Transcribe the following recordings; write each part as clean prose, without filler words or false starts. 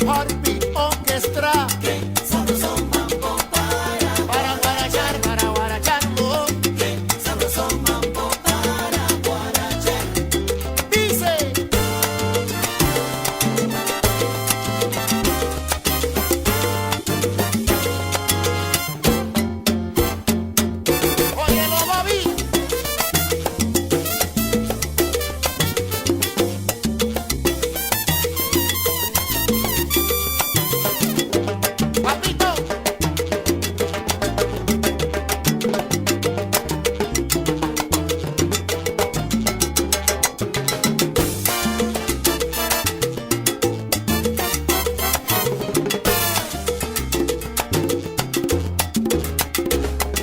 Heartbeat Orchestra. Sabroso mambo para guaracharlo. Sabroso mambo para guarachar. Dice. Óyelo, Bobby. Papito.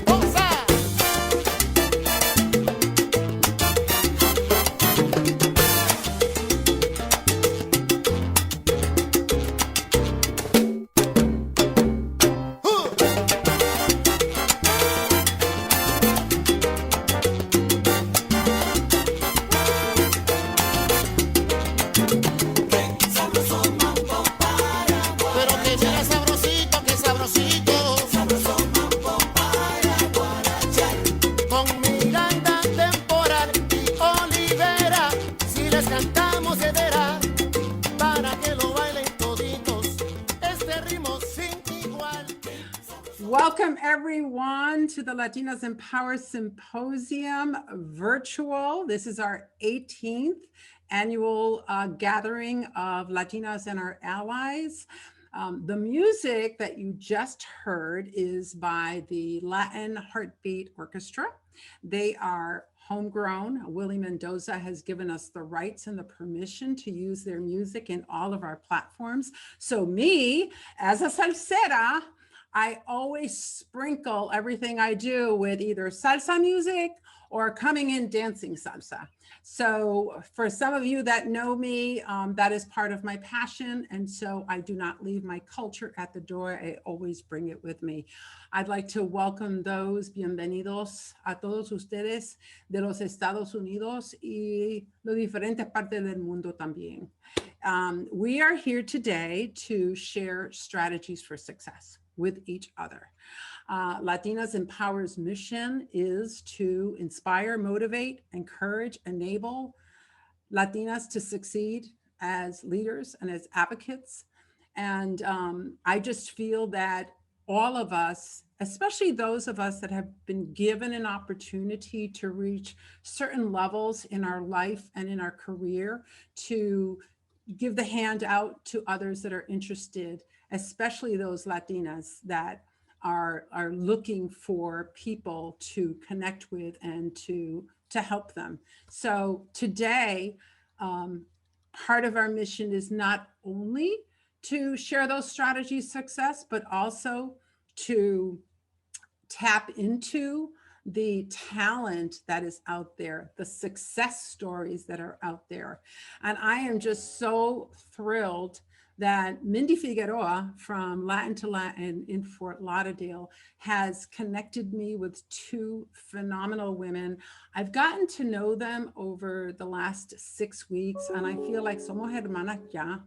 Onza. Sabroso mambo para pero que sea sabrosito, que sabrosito. Sabroso mambo para guarachar. Con Miranda temporal y Olivera, si les cantamos de veras, para que lo bailen toditos, este ritmo sin igual. Welcome everyone to the Latinas Power Symposium virtual. This is our 18th annual gathering of Latinas and our allies. The music that you just heard is by the Latin Heartbeat Orchestra. They are homegrown. Willie Mendoza has given us the rights and the permission to use their music in all of our platforms. So me, as a salsera, I always sprinkle everything I do with either salsa music or coming in dancing salsa. So for some of you that know me, that is part of my passion. And so I do not leave my culture at the door. I always bring it with me. I'd like to welcome those bienvenidos a todos ustedes de los Estados Unidos y los diferentes partes del mundo también. We are here today to share strategies for success with each other. Latinas Empower's mission is to inspire, motivate, encourage, enable Latinas to succeed as leaders and as advocates. And I just feel that all of us, especially those of us that have been given an opportunity to reach certain levels in our life and in our career, to give the hand out to others that are interested, especially those Latinas that are looking for people to connect with and to help them. So today, part of our mission is not only to share those strategies of success, but also to tap into the talent that is out there, the success stories that are out there. And I am just so thrilled that Mindy Figueroa from Latin to Latin in Fort Lauderdale has connected me with two phenomenal women. I've gotten to know them over the last 6 weeks, and I feel like somos hermanas ya.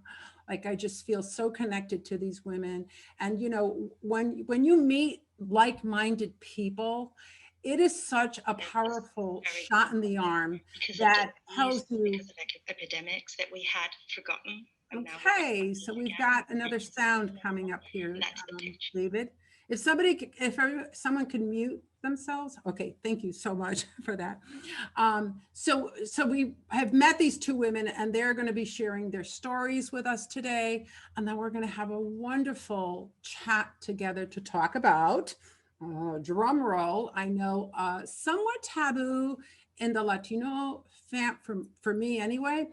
Like I just feel so connected to these women. And you know, when you meet like-minded people, it is such a powerful shot in the arm that helps you. Because of epidemics that we had forgotten. Okay, so we've got another sound coming up here, David. If someone could mute themselves. Okay, thank you so much for that. So we have met these two women and they're going to be sharing their stories with us today. And then we're going to have a wonderful chat together to talk about, drum roll, I know somewhat taboo in the Latino for me anyway,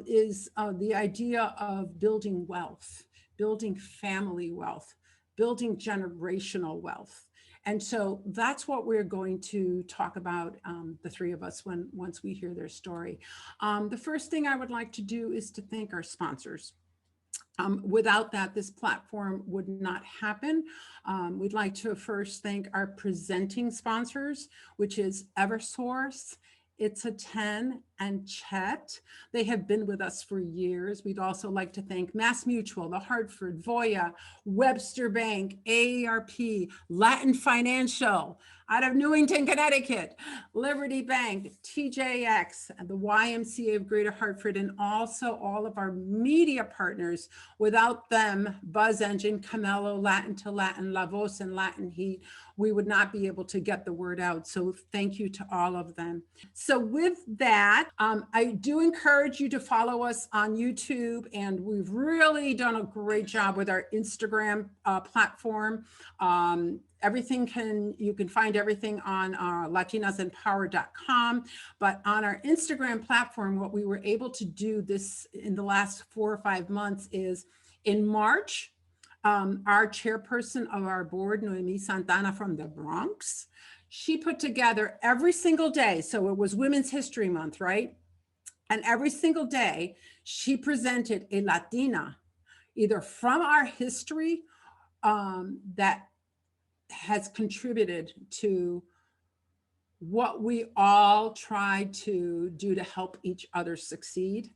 is the idea of building wealth, building family wealth, building generational wealth. And so that's what we're going to talk about, the three of us, once we hear their story. The first thing I would like to do is to thank our sponsors. Without that, this platform would not happen. We'd like to first thank our presenting sponsors, which is Eversource, It's a 10, and Chet. They have been with us for years. We'd also like to thank Mass Mutual, the Hartford, Voya, Webster Bank, AARP, Latin Financial, out of Newington, Connecticut, Liberty Bank, TJX, and the YMCA of Greater Hartford, and also all of our media partners. Without them, Buzz Engine, Camelo, Latin to Latin, La Voz, and Latin Heat, we would not be able to get the word out. So thank you to all of them. So with that, I do encourage you to follow us on YouTube, and we've really done a great job with our Instagram platform. You can find everything on latinasempower.com, but on our Instagram platform, what we were able to do this in the last 4 or 5 months is in March, our chairperson of our board, Noemi Santana from the Bronx, she put together every single day. So it was Women's History Month, right? And every single day she presented a Latina, either from our history that has contributed to what we all try to do to help each other succeed,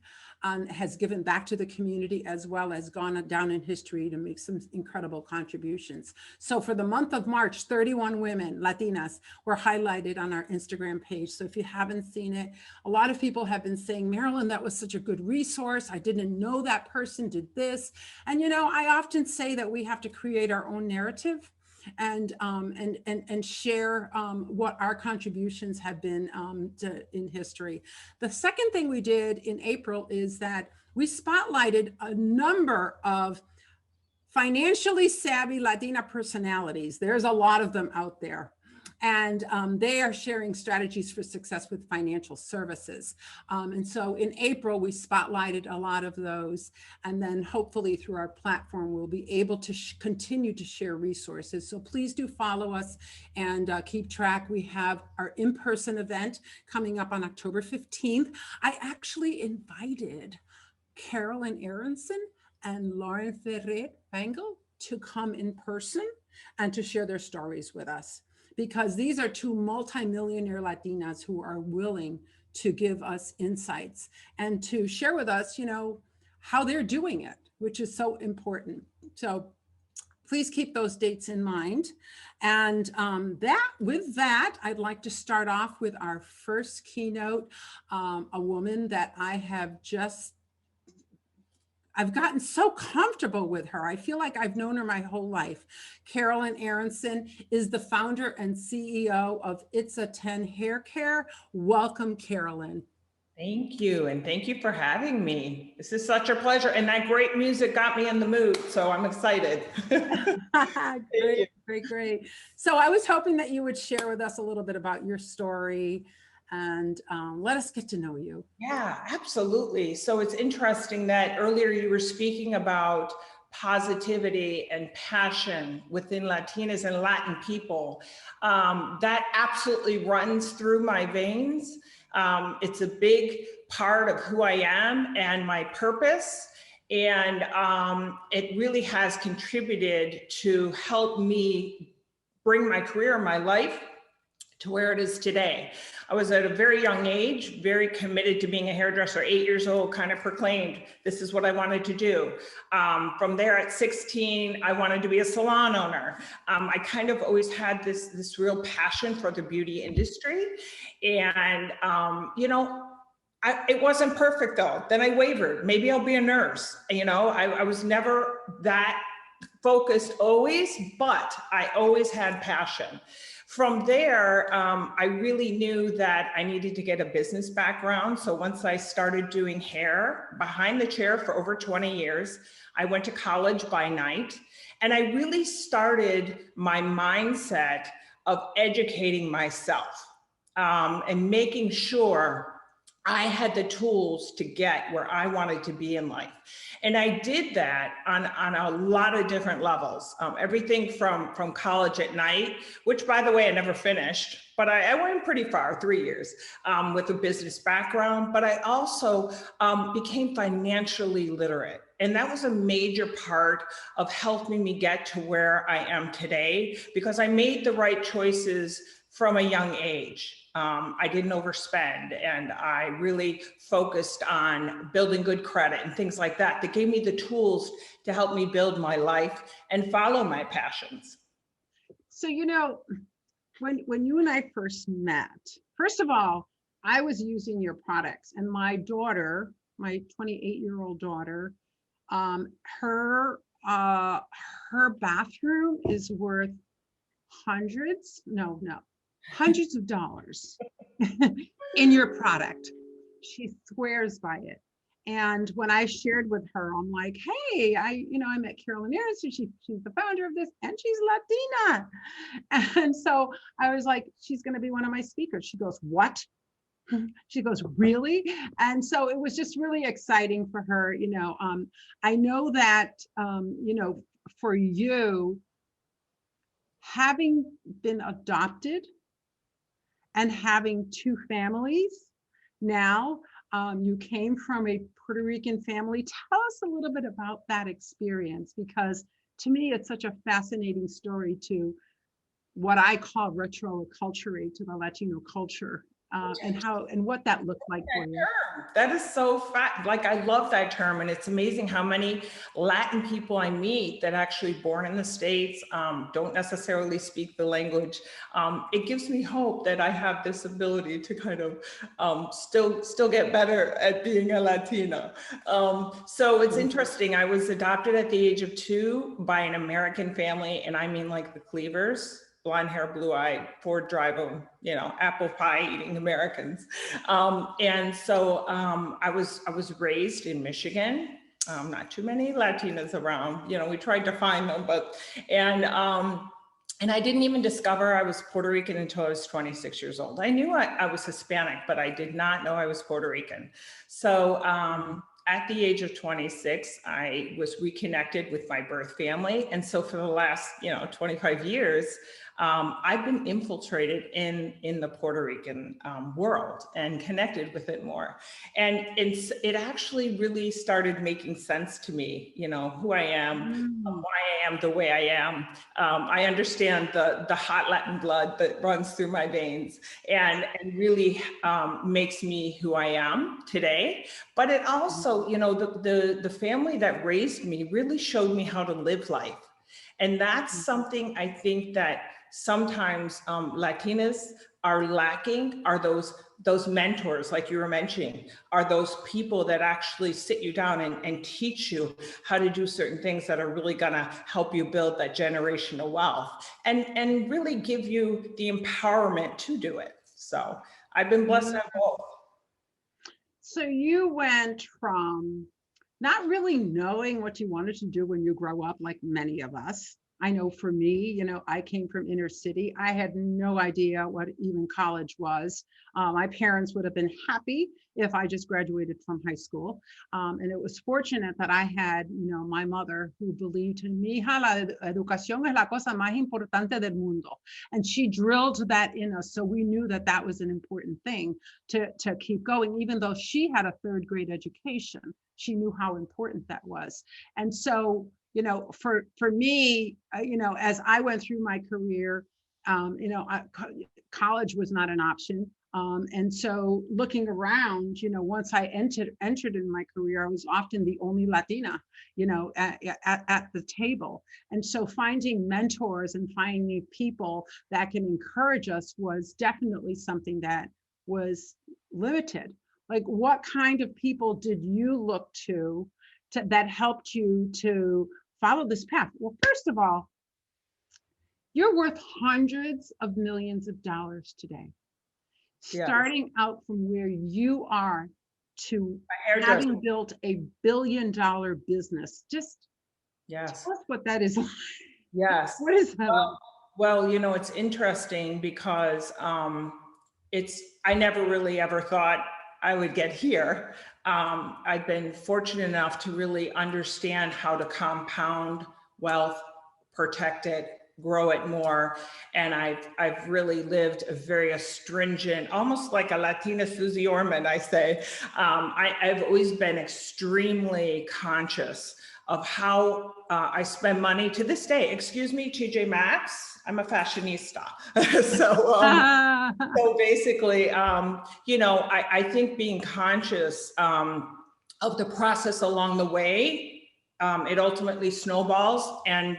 has given back to the community, as well as gone down in history to make some incredible contributions. So for the month of March, 31 women, Latinas, were highlighted on our Instagram page. So if you haven't seen it, a lot of people have been saying, Marilyn, that was such a good resource. I didn't know that person did this. And, you know, I often say that we have to create our own narrative and share what our contributions have been in history. The second thing we did in April is that we spotlighted a number of financially savvy Latina personalities. There's a lot of them out there. And they are sharing strategies for success with financial services. And so in April, we spotlighted a lot of those. And then hopefully through our platform, we'll be able to continue to share resources. So please do follow us and keep track. We have our in-person event coming up on October 15th. I actually invited Carolyn Aronson and Loren Ferré Rangel to come in person and to share their stories with us, because these are two multi-millionaire Latinas who are willing to give us insights and to share with us, you know, how they're doing it, which is so important. So please keep those dates in mind. And with that, I'd like to start off with our first keynote, a woman that I've gotten so comfortable with her. I feel like I've known her my whole life. Carolyn Aronson is the founder and CEO of It's a 10 Hair Care. Welcome, Carolyn. Thank you. And thank you for having me. This is such a pleasure. And that great music got me in the mood. So I'm excited. Great. So I was hoping that you would share with us a little bit about your story and let us get to know you. Yeah, absolutely. So it's interesting that earlier you were speaking about positivity and passion within Latinas and Latin people. That absolutely runs through my veins. It's a big part of who I am and my purpose. And it really has contributed to help me bring my career and my life to where it is today. I was at a very young age, very committed to being a hairdresser, 8 years old, kind of proclaimed, this is what I wanted to do. From there at 16, I wanted to be a salon owner. I kind of always had this real passion for the beauty industry. And, you know, it wasn't perfect though. Then I wavered, maybe I'll be a nurse. You know, I was never that focused always, but I always had passion. From there, I really knew that I needed to get a business background. So once I started doing hair behind the chair for over 20 years, I went to college by night, and I really started my mindset of educating myself and making sure I had the tools to get where I wanted to be in life. And I did that on a lot of different levels. Everything from college at night, which by the way, I never finished, but I went pretty far, 3 years with a business background. But I also became financially literate. And that was a major part of helping me get to where I am today, because I made the right choices from a young age. I didn't overspend, and I really focused on building good credit and things like that, that gave me the tools to help me build my life and follow my passions. So, you know, when you and I first met, first of all, I was using your products, and my daughter, my 28-year-old daughter, her bathroom is worth hundreds of dollars in your product. She swears by it. And when I shared with her, I'm like, hey, I met Carolyn Aronson. She's the founder of this, and she's Latina. And so I was like, she's going to be one of my speakers. She goes, what? She goes, really? And so it was just really exciting for her. I know that, for you, having been adopted and having two families now, you came from a Puerto Rican family. Tell us a little bit about that experience, because to me, it's such a fascinating story to what I call retroculturate to the Latino culture, and what that looked like for you. That is so like, I love that term. And it's amazing how many Latin people I meet that actually born in the States, don't necessarily speak the language. It gives me hope that I have this ability to kind of still get better at being a Latina. So it's interesting. I was adopted at the age of 2 by an American family. And I mean like the Cleavers. Blonde hair, blue eye, Ford driving, apple pie eating Americans. And so I was raised in Michigan. Not too many Latinas around. We tried to find them, and I didn't even discover I was Puerto Rican until I was 26 years old. I knew I was Hispanic, but I did not know I was Puerto Rican. So at the age of 26, I was reconnected with my birth family. And so for the last, 25 years, I've been infiltrated in the Puerto Rican world and connected with it more. And it actually really started making sense to me, who I am, why I am the way I am. I understand the hot Latin blood that runs through my veins and really makes me who I am today. But it also, the family that raised me really showed me how to live life. And that's something I think that sometimes Latinas are lacking, are those mentors, like you were mentioning, are those people that actually sit you down and teach you how to do certain things that are really gonna help you build that generational wealth and really give you the empowerment to do it. So I've been blessed on both. So you went from not really knowing what you wanted to do when you grow up, like many of us. I know for me, I came from inner city. I had no idea what even college was. My parents would have been happy if I just graduated from high school. And it was fortunate that I had, my mother who believed in me, la educación es la cosa más importante del mundo. And she drilled that in us. So we knew that that was an important thing to keep going, even though she had a 3rd grade education. She knew how important that was. And so, for me, as I went through my career, college was not an option. And so looking around, once I entered in my career, I was often the only Latina, at the table. And so finding mentors and finding people that can encourage us was definitely something that was limited. Like, what kind of people did you look to that helped you to follow this path? Well, first of all, you're worth hundreds of millions of dollars today. Yes. Starting out from where you are to having built a $1 billion business. Just tell us what that is like. Yes. What is that like? Well, it's interesting because I never really ever thought I would get here. I've been fortunate enough to really understand how to compound wealth, protect it, grow it more. And I've really lived a very astringent, almost like a Latina Susie Orman, I say. I've always been extremely conscious of how I spend money to this day. Excuse me, TJ Maxx, I'm a fashionista. So basically, you know, I think being conscious of the process along the way, it ultimately snowballs, and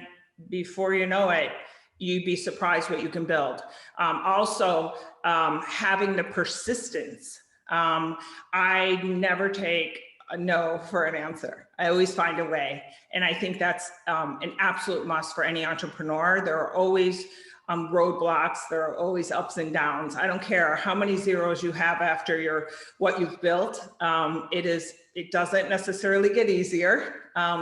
before you know it, you'd be surprised what you can build. Also, having the persistence. I never take a no for an answer. I always find a way. And I think that's an absolute must for any entrepreneur. There are always roadblocks. There are always ups and downs. I don't care how many zeros you have after what you've built. It doesn't necessarily get easier.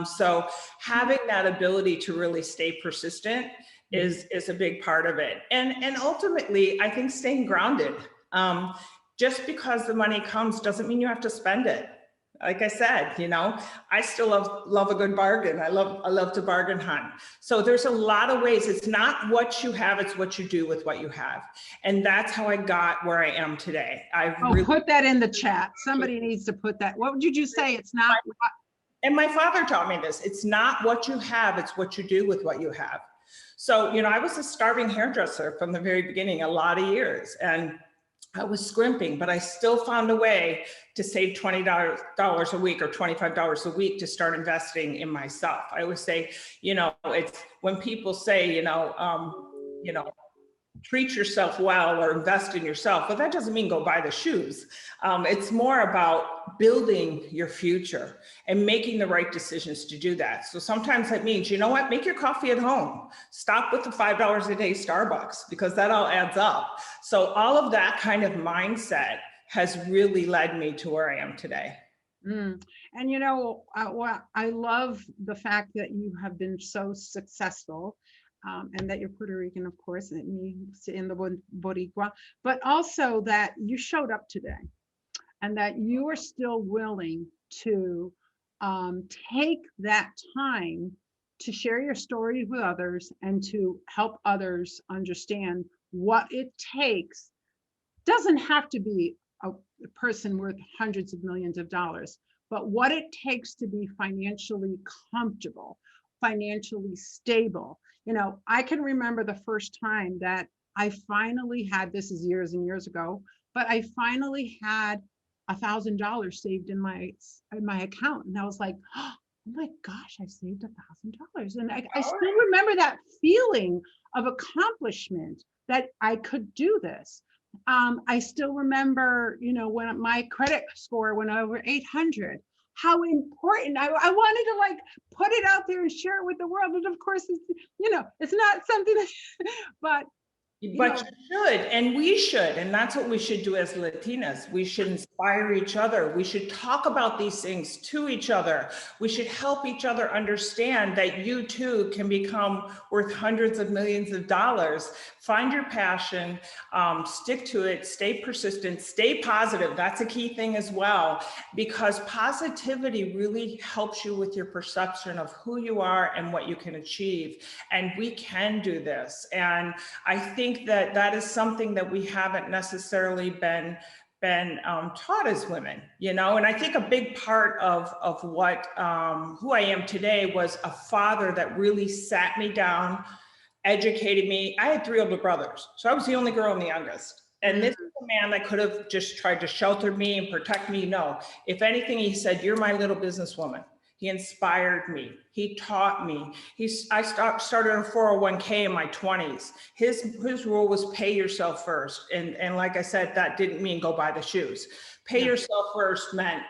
So having that ability to really stay persistent is a big part of it. And ultimately, I think staying grounded. Just because the money comes doesn't mean you have to spend it. Like I said, you know, I still love a good bargain. I love to bargain hunt. So there's a lot of ways. It's not what you have, it's what you do with what you have. And that's how I got where I am today. Put that in the chat. Somebody needs to put that. What did you say? It's not. And my father taught me this. It's not what you have, it's what you do with what you have. So, you know, I was a starving hairdresser from the very beginning, a lot of years. And I was scrimping, but I still found a way to save $20 a week or $25 a week to start investing in myself. I always say, you know, it's when people say, you know, treat yourself well or invest in yourself, but that doesn't mean go buy the shoes. It's more about building your future and making the right decisions to do that. So sometimes that means, you know what, make your coffee at home. Stop with the $5 a day Starbucks, because that all adds up. So all of that kind of mindset has really led me to where I am today. And you know, I love the fact that you have been so successful. And that you're Puerto Rican, of course, and me in the Boricua, but also that you showed up today and that you are still willing to take that time to share your stories with others and to help others understand what it takes. Doesn't have to be a person worth hundreds of millions of dollars, but what it takes to be financially comfortable, financially stable. You know, I can remember the first time that I finally had, this is years and years ago, but I finally had $1,000 saved in my account. And I was like, oh my gosh, I saved $1,000. And I still remember that feeling of accomplishment that I could do this. I still remember, you know, when my credit score went over 800. How important. I wanted to like put it out there and share it with the world. And of course, it's, you know, it's not something that, but you should, and we should, and that's what we should do as Latinas. We should inspire each other. We should talk about these things to each other. We should help each other understand that you too can become worth hundreds of millions of dollars. Find your passion, stick to it, stay persistent, stay positive. That's a key thing as well, because positivity really helps you with your perception of who you are and what you can achieve. And we can do this. And I think that is something that we haven't necessarily been taught as women, you know. And I think a big part of what who I am today was a father that really sat me down, educated me. I had 3 older brothers, so I was the only girl and the youngest. And this is a man that could have just tried to shelter me and protect me. No, if anything, he said, "You're my little businesswoman." He inspired me. He taught me. I started a 401k in my 20s. His rule was pay yourself first. And like I said, that didn't mean go buy the shoes. Pay yourself first meant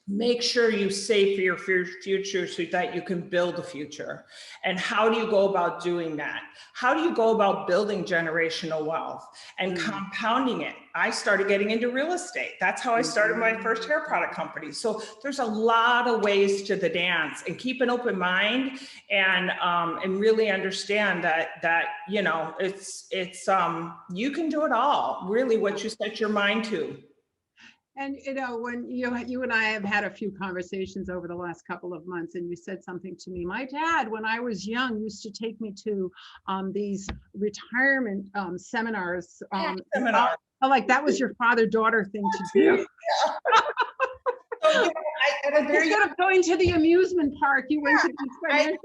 make sure you save for your future so that you can build a future. And how do you go about doing that? How do you go about building generational wealth and compounding it? I started getting into real estate. That's how I started my first hair product company. So there's a lot of ways to the dance, and keep an open mind and really understand that you know, it's you can do it all, really, what you set your mind to. And you know, when you and I have had a few conversations over the last couple of months, and you said something to me. My dad, when I was young, used to take me to these retirement seminars. Like that was your father-daughter thing to do. So, you know, Instead of going to the amusement park, you went to the financial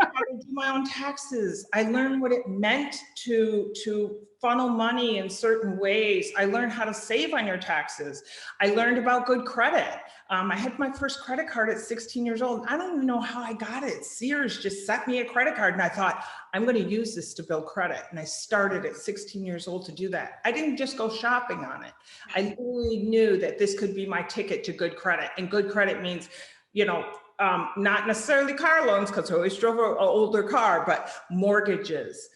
I learned to do my own taxes. I learned what it meant to funnel money in certain ways. I learned how to save on your taxes. I learned about good credit. I had my first credit card at 16 years old. I don't even know how I got it. Sears just sent me a credit card and I thought, I'm going to use this to build credit. And I started at 16 years old to do that. I didn't just go shopping on it. I really knew that this could be my ticket to good credit. And good credit means, you know, not necessarily car loans, because I always drove an older car, but mortgages,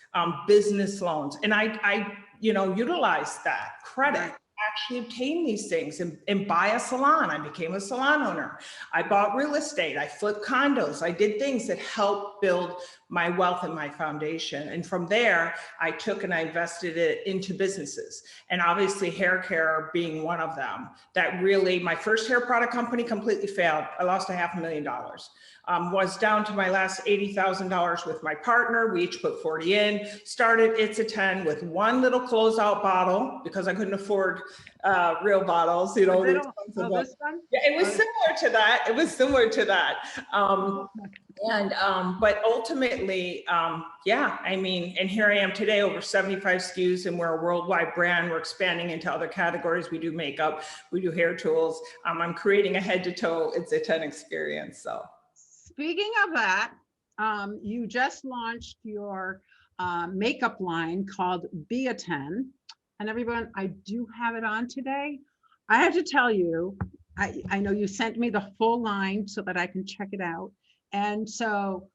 business loans. And I you know, utilized that credit. Actually obtain these things and buy a salon. I became a salon owner. I bought real estate. I flipped condos. I did things that helped build my wealth and my foundation. And from there, I took and I invested it into businesses. And obviously hair care being one of them. That really, my first hair product company completely failed. I lost $500,000. Was down to my last $80,000 with my partner. We each put 40 in, started It's a 10 with one little closeout bottle because I couldn't afford real bottles, you know. this one? Yeah, it was similar to that. It was similar to that. But ultimately, yeah, I mean, and here I am today, over 75 SKUs, and we're a worldwide brand. We're expanding into other categories. We do makeup, we do hair tools. I'm creating a head to toe It's a 10 experience, so. Speaking of that, you just launched your makeup line called Be a 10. And everyone, I do have it on today. I have to tell you, I know you sent me the full line so that I can check it out. And so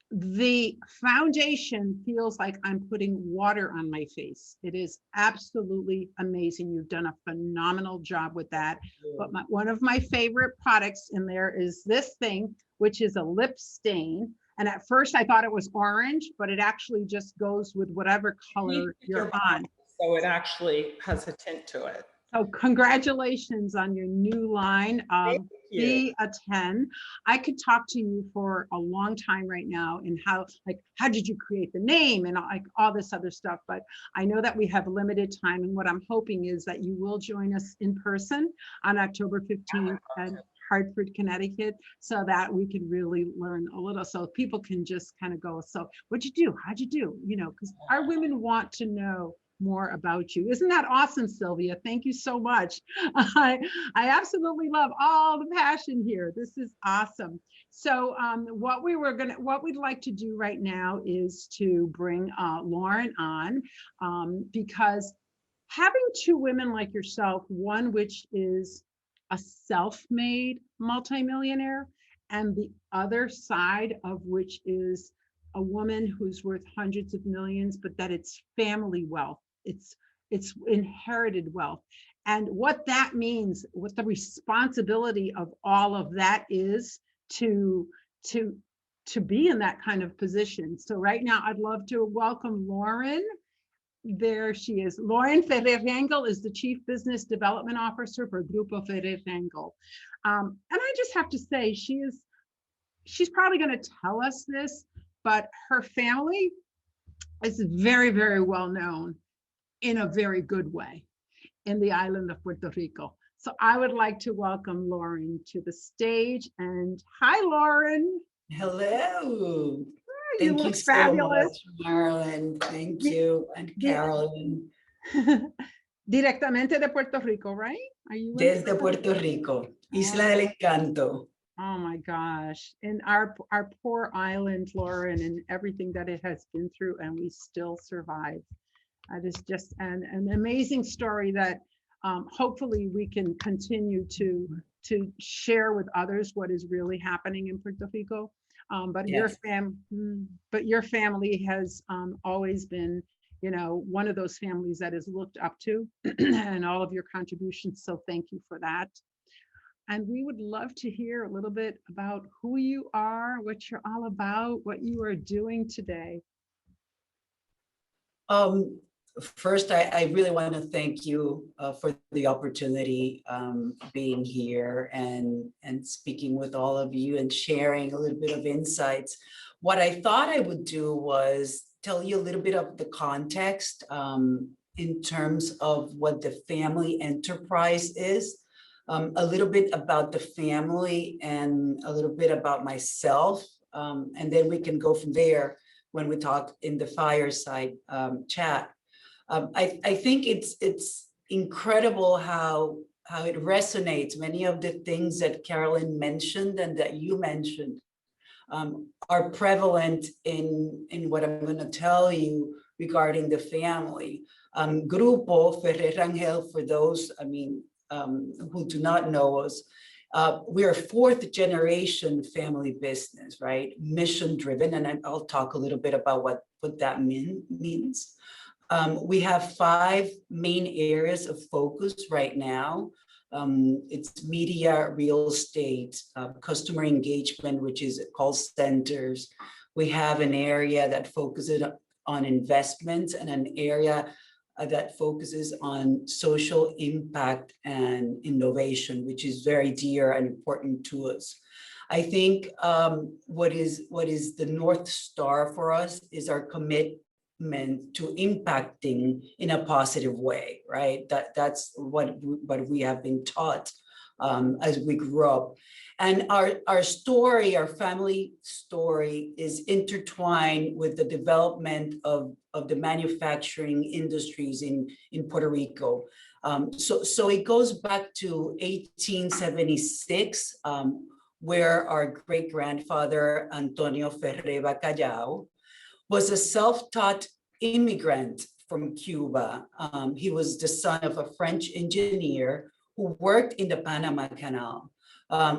the foundation feels like I'm putting water on my face. It is absolutely amazing. You've done a phenomenal job with that. But one of my favorite products in there is this thing, which is a lip stain. And at first I thought it was orange, but it actually just goes with whatever color you're on. So it actually has a tint to it. So congratulations on your new line, Be a 10. I could talk to you for a long time right now and how did you create the name and like all this other stuff, but I know that we have limited time, and what I'm hoping is that you will join us in person on October 15th at Hartford, Connecticut, so that we can really learn a little, so people can just kind of go, so what'd you do? How'd you do? You know, because our women want to know more about you. Isn't that awesome, Sylvia? Thank you so much. I absolutely love all the passion here. This is awesome. So what we'd like to do right now is to bring Loren on, because having two women like yourself, one which is a self-made multimillionaire, and the other side of which is a woman who's worth hundreds of millions, but that it's family wealth. It's inherited wealth. And what that means, what the responsibility of all of that is to be in that kind of position. So right now, I'd love to welcome Loren. There she is. Loren Ferré Rangel is the Chief Business Development Officer for Grupo Ferré Rangel. And I just have to say, she's probably going to tell us this, but her family is very, very well known in a very good way in the island of Puerto Rico. So I would like to welcome Loren to the stage. And hi, Loren. Hello. You look fabulous. So much, Marilyn. Thank you. And Carolyn. Directamente de Puerto Rico, right? Are you Desde Puerto Rico, Isla del Encanto. Oh my gosh. And our poor island, Loren, and everything that it has been through, and we still survive. That is just an amazing story that hopefully we can continue to share with others what is really happening in Puerto Rico. But yes. your family has always been, you know, one of those families that is looked up to, and all of your contributions. So thank you for that. And we would love to hear a little bit about who you are, what you're all about, what you are doing today. First, I really want to thank you for the opportunity being here and speaking with all of you and sharing a little bit of insights. What I thought I would do was tell you a little bit of the context in terms of what the family enterprise is. a little bit about the family and a little bit about myself. And then we can go from there when we talk in the fireside chat. I think it's incredible how it resonates. Many of the things that Carolyn mentioned and that you mentioned are prevalent in what I'm going to tell you regarding the family. Grupo Ferré Rangel, for those, who do not know us, we are fourth generation family business, right? Mission driven, and I'll talk a little bit about what that means. We have 5 main areas of focus right now. It's media, real estate, customer engagement, which is call centers. We have an area that focuses on investments and an area that focuses on social impact and innovation, which is very dear and important to us. I think what is the North Star for us is our commitment to impacting in a positive way, right? That's what we have been taught as we grew up. And our story, our family story, is intertwined with the development of the manufacturing industries in Puerto Rico. So it goes back to 1876, where our great-grandfather, Antonio Ferré Bacallao, was a self-taught immigrant from Cuba. He was the son of a French engineer who worked in the Panama Canal.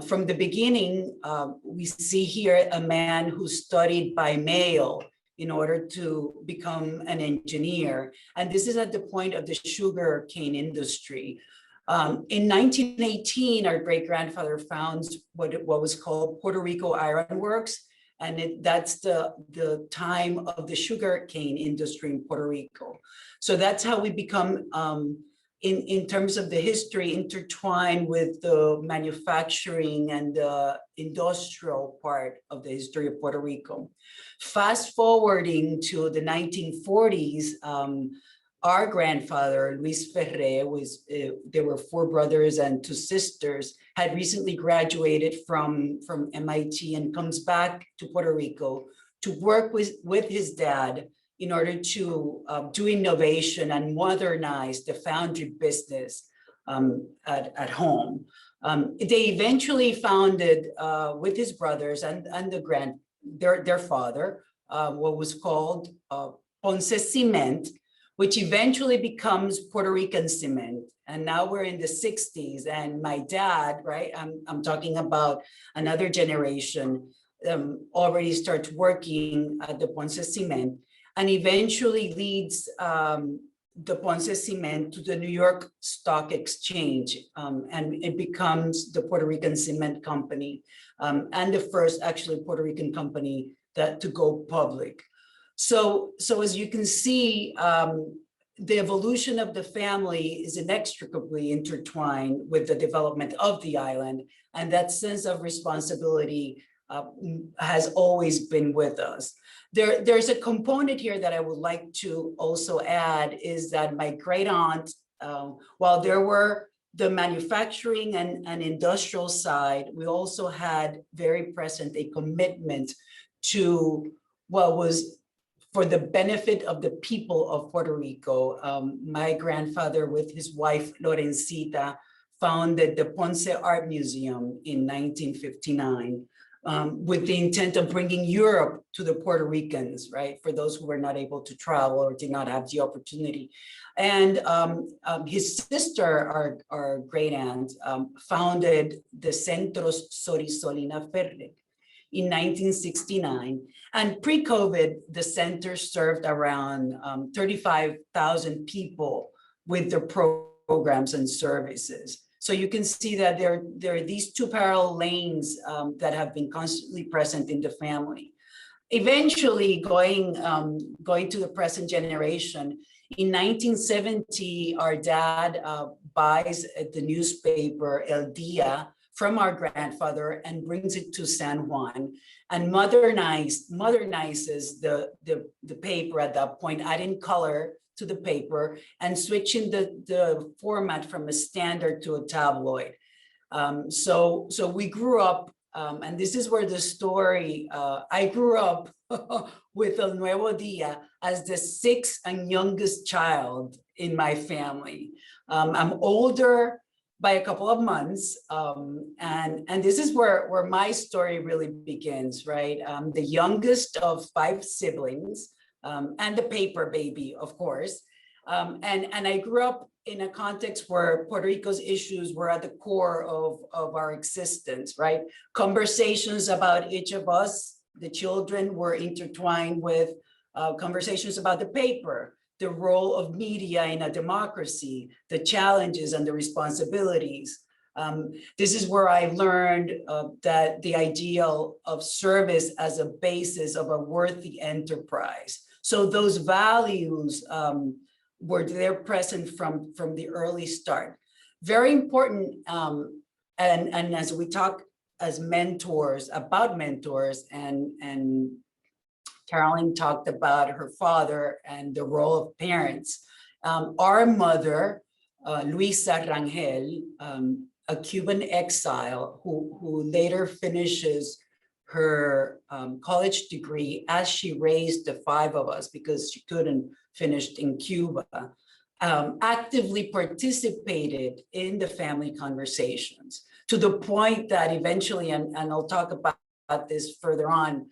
From the beginning, we see here a man who studied by mail in order to become an engineer. And this is at the point of the sugar cane industry. In 1918, our great-grandfather founds what was called Puerto Rico Iron Works, and that's the time of the sugar cane industry in Puerto Rico. So that's how we become, in terms of the history, intertwined with the manufacturing and the industrial part of the history of Puerto Rico. Fast forwarding to the 1940s, our grandfather, Luis Ferré, there were 4 brothers and 2 sisters, had recently graduated from MIT and comes back to Puerto Rico to work with his dad in order to do innovation and modernize the foundry business at home. They eventually founded with his brothers and their father, what was called Ponce Cement, which eventually becomes Puerto Rican Cement. And now we're in the 60s, and my dad, right, I'm talking about another generation, already starts working at the Ponce Cement, and eventually leads the Ponce Cement to the New York Stock Exchange, and it becomes the Puerto Rican Cement Company, and the first actually Puerto Rican company to go public. So as you can see, the evolution of the family is inextricably intertwined with the development of the island, and that sense of responsibility has always been with us. There's a component here that I would like to also add, is that my great aunt, while there were the manufacturing and industrial side, we also had very present a commitment to what was for the benefit of the people of Puerto Rico. My grandfather, with his wife, Lorencita, founded the Ponce Art Museum in 1959 with the intent of bringing Europe to the Puerto Ricans, right? For those who were not able to travel or did not have the opportunity. And his sister, our great aunt, founded the Centros Sorisolina Ferre in 1969. And pre-COVID, the center served around 35,000 people with their programs and services. So you can see that there are these 2 parallel lanes that have been constantly present in the family. Eventually, going to the present generation, in 1970, our dad buys the newspaper El Dia from our grandfather and brings it to San Juan and modernizes the paper at that point, adding color to the paper and switching the format from a standard to a tabloid. So we grew up, and this is where the story, I grew up with El Nuevo Dia as the sixth and youngest child in my family. I'm older by a couple of months, and this is where my story really begins, right? I'm the youngest of 5 siblings, and the paper baby, of course. And I grew up in a context where Puerto Rico's issues were at the core of our existence, right? Conversations about each of us, the children, were intertwined with conversations about the paper, the role of media in a democracy, the challenges and the responsibilities. This is where I learned that the ideal of service as a basis of a worthy enterprise. So those values were there present from the early start. Very important, and as we talk as mentors, about mentors, and Carolyn talked about her father and the role of parents. Our mother, Luisa Rangel, a Cuban exile who later finishes her college degree as she raised the 5 of us because she couldn't finish in Cuba, actively participated in the family conversations to the point that eventually, and I'll talk about this further on,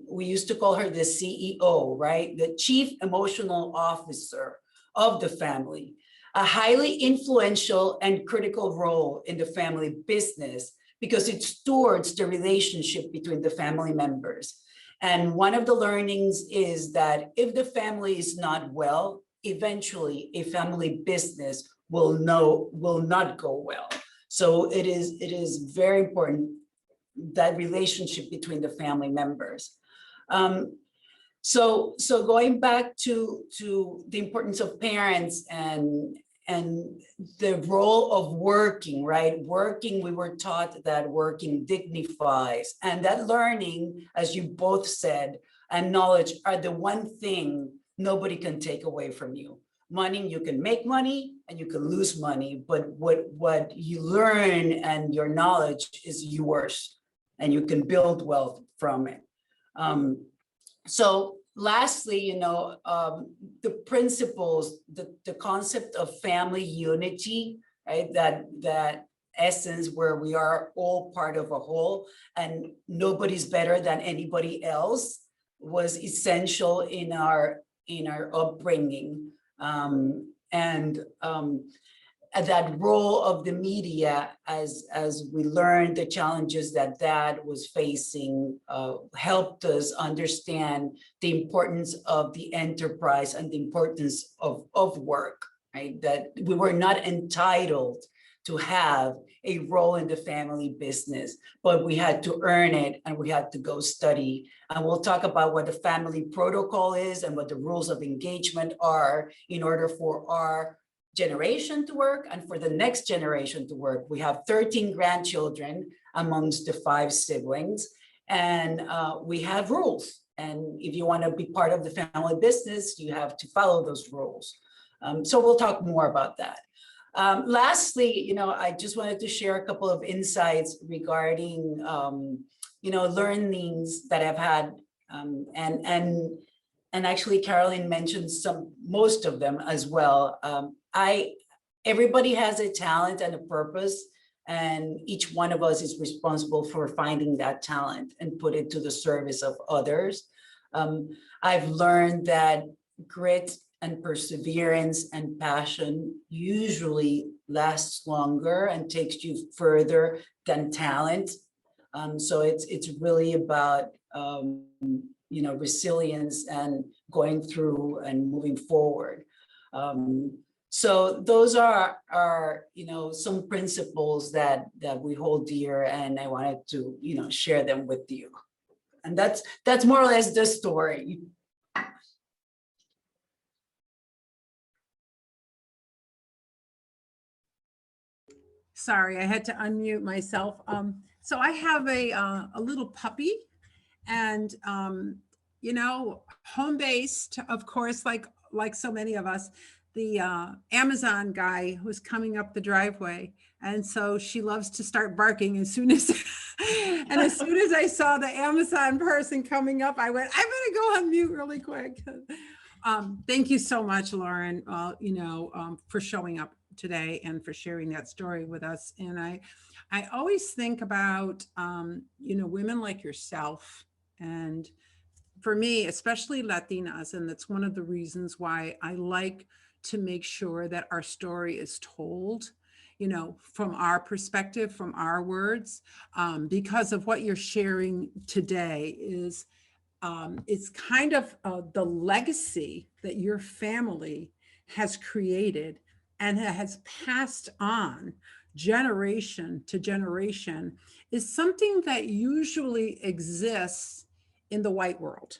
we used to call her the CEO, right? The Chief Emotional Officer of the family, a highly influential and critical role in the family business because it stewards the relationship between the family members. And one of the learnings is that if the family is not well, eventually a family business will not go well. So it is very important, that relationship between the family members. So going back to the importance of parents and the role of working, right? Working, we were taught that working dignifies, and that learning, as you both said, and knowledge are the one thing nobody can take away from you. Money, you can make money and you can lose money, but what you learn and your knowledge is yours, and you can build wealth from it. So lastly, the principles, the concept of family unity, right? That essence where we are all part of a whole and nobody's better than anybody else was essential in our upbringing. That role of the media, as we learned the challenges that Dad was facing, helped us understand the importance of the enterprise and the importance of work, right? That we were not entitled to have a role in the family business, but we had to earn it and we had to go study. And we'll talk about what the family protocol is and what the rules of engagement are in order for our generation to work and for the next generation to work. We have 13 grandchildren amongst the 5 siblings, and we have rules. And if you want to be part of the family business, you have to follow those rules. So we'll talk more about that. Lastly, I just wanted to share a couple of insights regarding, learnings that I've had, and actually Carolyn mentioned most of them as well. Everybody has a talent and a purpose, and each one of us is responsible for finding that talent and put it to the service of others. I've learned that grit and perseverance and passion usually lasts longer and takes you further than talent. So it's really about resilience and going through and moving forward. So those are some principles that we hold dear, and I wanted to share them with you. And that's more or less the story. Sorry, I had to unmute myself. So I have a little puppy, and home-based, of course, like so many of us. Amazon guy who's coming up the driveway. And so she loves to start barking as soon as, and as soon as I saw the Amazon person coming up, I went, I better go on mute really quick. Thank you so much, Loren, for showing up today and for sharing that story with us. And I always think about, women like yourself, and for me, especially Latinas, and that's one of the reasons why I like to make sure that our story is told, from our perspective, from our words, because of what you're sharing today is, it's kind of the legacy that your family has created and has passed on generation to generation, is something that usually exists in the white world.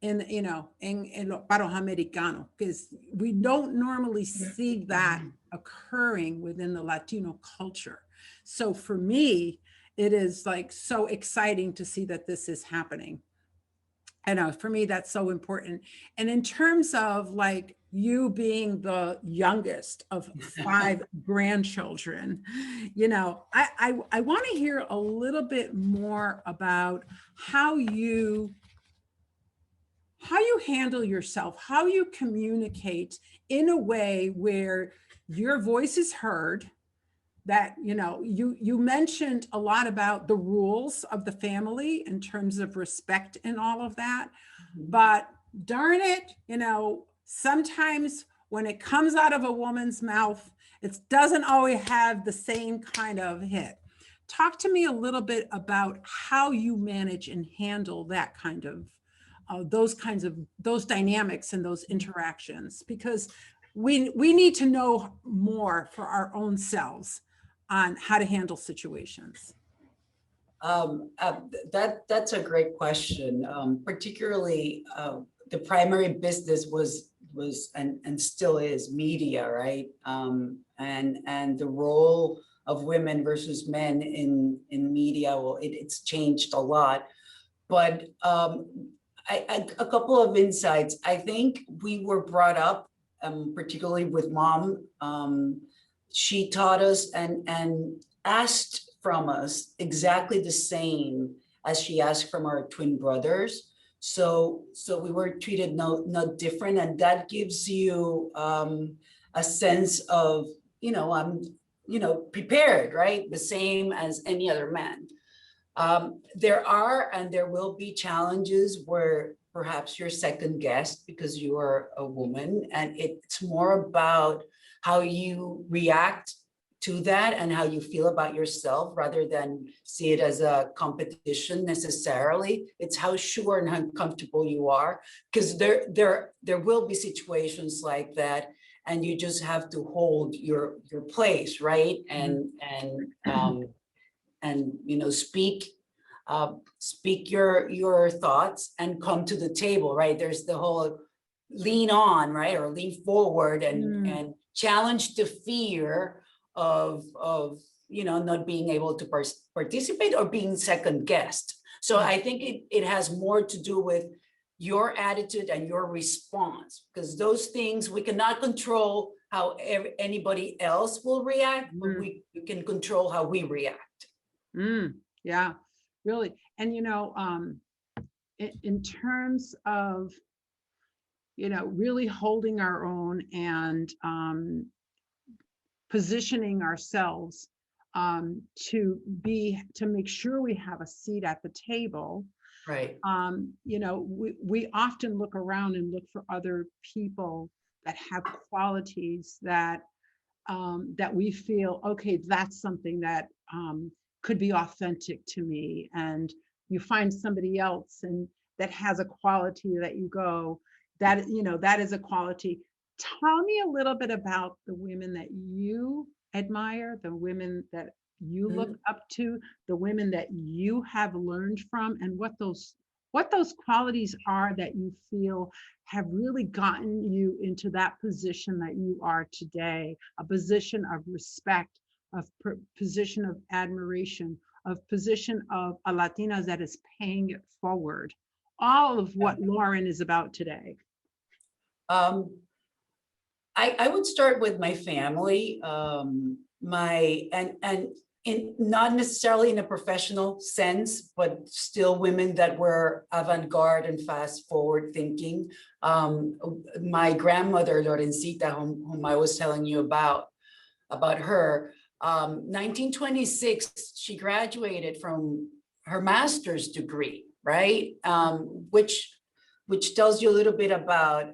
In lo Americano, because we don't normally see that occurring within the Latino culture. So for me, it is like so exciting to see that this is happening. I know for me, that's so important. And in terms of like you being the youngest of 5 grandchildren, I want to hear a little bit more about how you handle yourself, how you communicate in a way where your voice is heard, that, you mentioned a lot about the rules of the family in terms of respect and all of that, but darn it, sometimes when it comes out of a woman's mouth, it doesn't always have the same kind of hit. Talk to me a little bit about how you manage and handle that kind of those dynamics and those interactions, because we need to know more for our own selves on how to handle situations. That's a great question. Particularly, the primary business was and still is media, right? And the role of women versus men in media, well, it's changed a lot, but a couple of insights. I think we were brought up, particularly with mom. She taught us and asked from us exactly the same as she asked from our twin brothers. So we were treated no different, and that gives you a sense of, I'm prepared, right? The same as any other man. There are and there will be challenges where perhaps you're second guessed because you are a woman, and it's more about how you react to that and how you feel about yourself rather than see it as a competition necessarily. It's how sure and how comfortable you are, because there will be situations like that, and you just have to hold your place, right? And speak your thoughts and come to the table, right? There's the whole lean on, right? Or lean forward and challenge the fear of not being able to participate or being second guessed. So I think it has more to do with your attitude and your response, because those things we cannot control how anybody else will react, but we can control how we react. Yeah, really. And in terms of really holding our own and positioning ourselves to make sure we have a seat at the table. Right. We often look around and look for other people that have qualities that we feel, okay, that's something that could be authentic to me. And you find somebody else and that has a quality that you go, that is a quality. Tell me a little bit about the women that you admire, the women that you look up to, the women that you have learned from, and what those qualities are that you feel have really gotten you into that position that you are today, a position of respect, of position of admiration, of position of a Latina that is paying it forward. All of what Loren is about today. I would start with my family, not necessarily in a professional sense, but still women that were avant-garde and fast forward thinking. My grandmother, Lorencita, whom I was telling you about her, 1926, she graduated from her master's degree, right? Which tells you a little bit about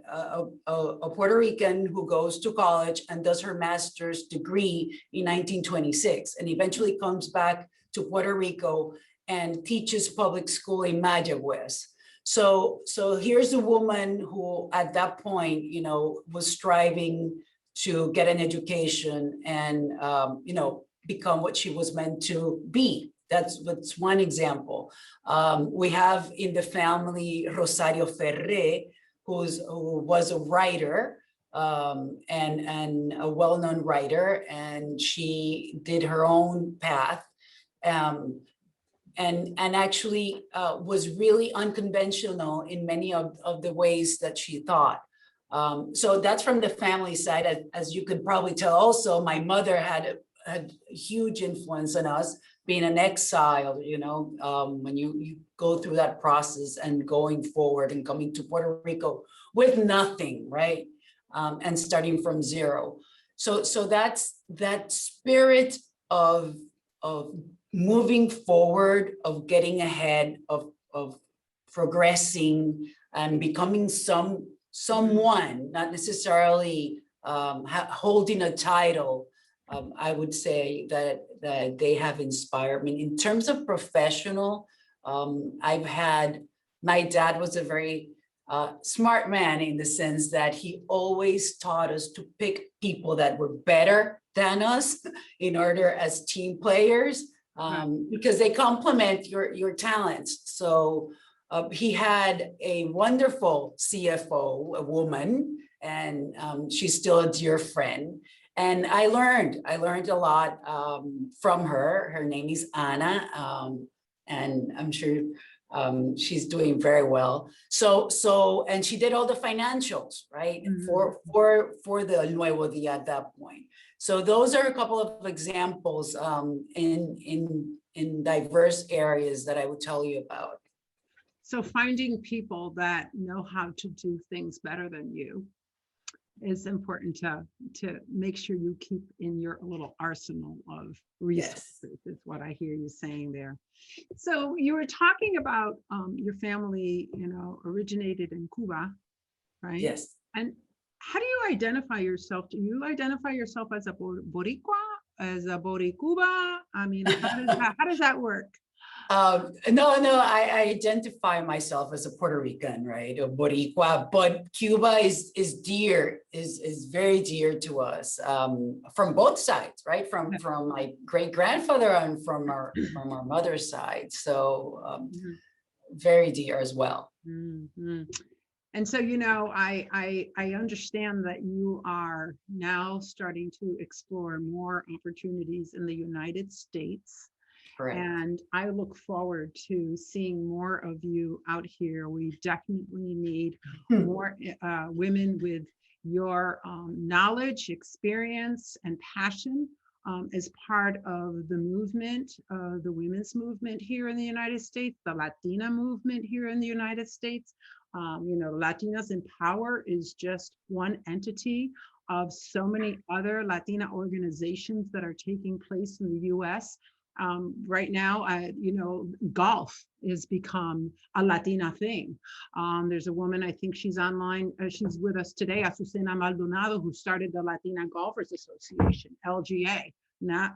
a Puerto Rican who goes to college and does her master's degree in 1926 and eventually comes back to Puerto Rico and teaches public school in Mayagüez. So here's a woman who at that point, you know, was striving to get an education and, you know, become what she was meant to be. That's one example. We have in the family Rosario Ferré, who was a writer and a well-known writer, and she did her own path and actually was really unconventional in many of the ways that she thought. So that's from the family side. As you could probably tell also, my mother had a huge influence on us, being an exile, you know, when you go through that process and going forward and coming to Puerto Rico with nothing, right? And starting from zero. So that's that spirit of moving forward, of getting ahead, of progressing and becoming someone, not necessarily holding a title. I would say that they have inspired me. In terms of professional, my dad was a very smart man in the sense that he always taught us to pick people that were better than us in order as team players, because they complement your talents. So he had a wonderful CFO, a woman, and she's still a dear friend. And I learned a lot from her. Her name is Anna, and I'm sure she's doing very well. So, and she did all the financials, right? For the Nuevo Dia at that point. So those are a couple of examples in diverse areas that I would tell you about. So finding people that know how to do things better than you is important to make sure you keep in your little arsenal of resources, is what I hear you saying there. So you were talking about your family, you know, originated in Cuba, right? Yes. And how do you identify yourself? Do you identify yourself as a Boricua, as a Boricuba? I mean, how does that work? No, I identify myself as a Puerto Rican, right, or Boricua, but Cuba is very dear to us, from both sides, right, from my great grandfather and from our mother's side. So very dear as well. Mm-hmm. And so, you know, I understand that you are now starting to explore more opportunities in the United States. Correct. And I look forward to seeing more of you out here. We definitely need more women with your knowledge, experience, and passion as part of the movement, the women's movement here in the United States, the Latina movement here in the United States. You know, Latinas in Power is just one entity of so many other Latina organizations that are taking place in the US. Right now, you know, golf has become a Latina thing. There's a woman, I think she's online, she's with us today, Azucena Maldonado, who started the Latina Golfers Association, LGA, not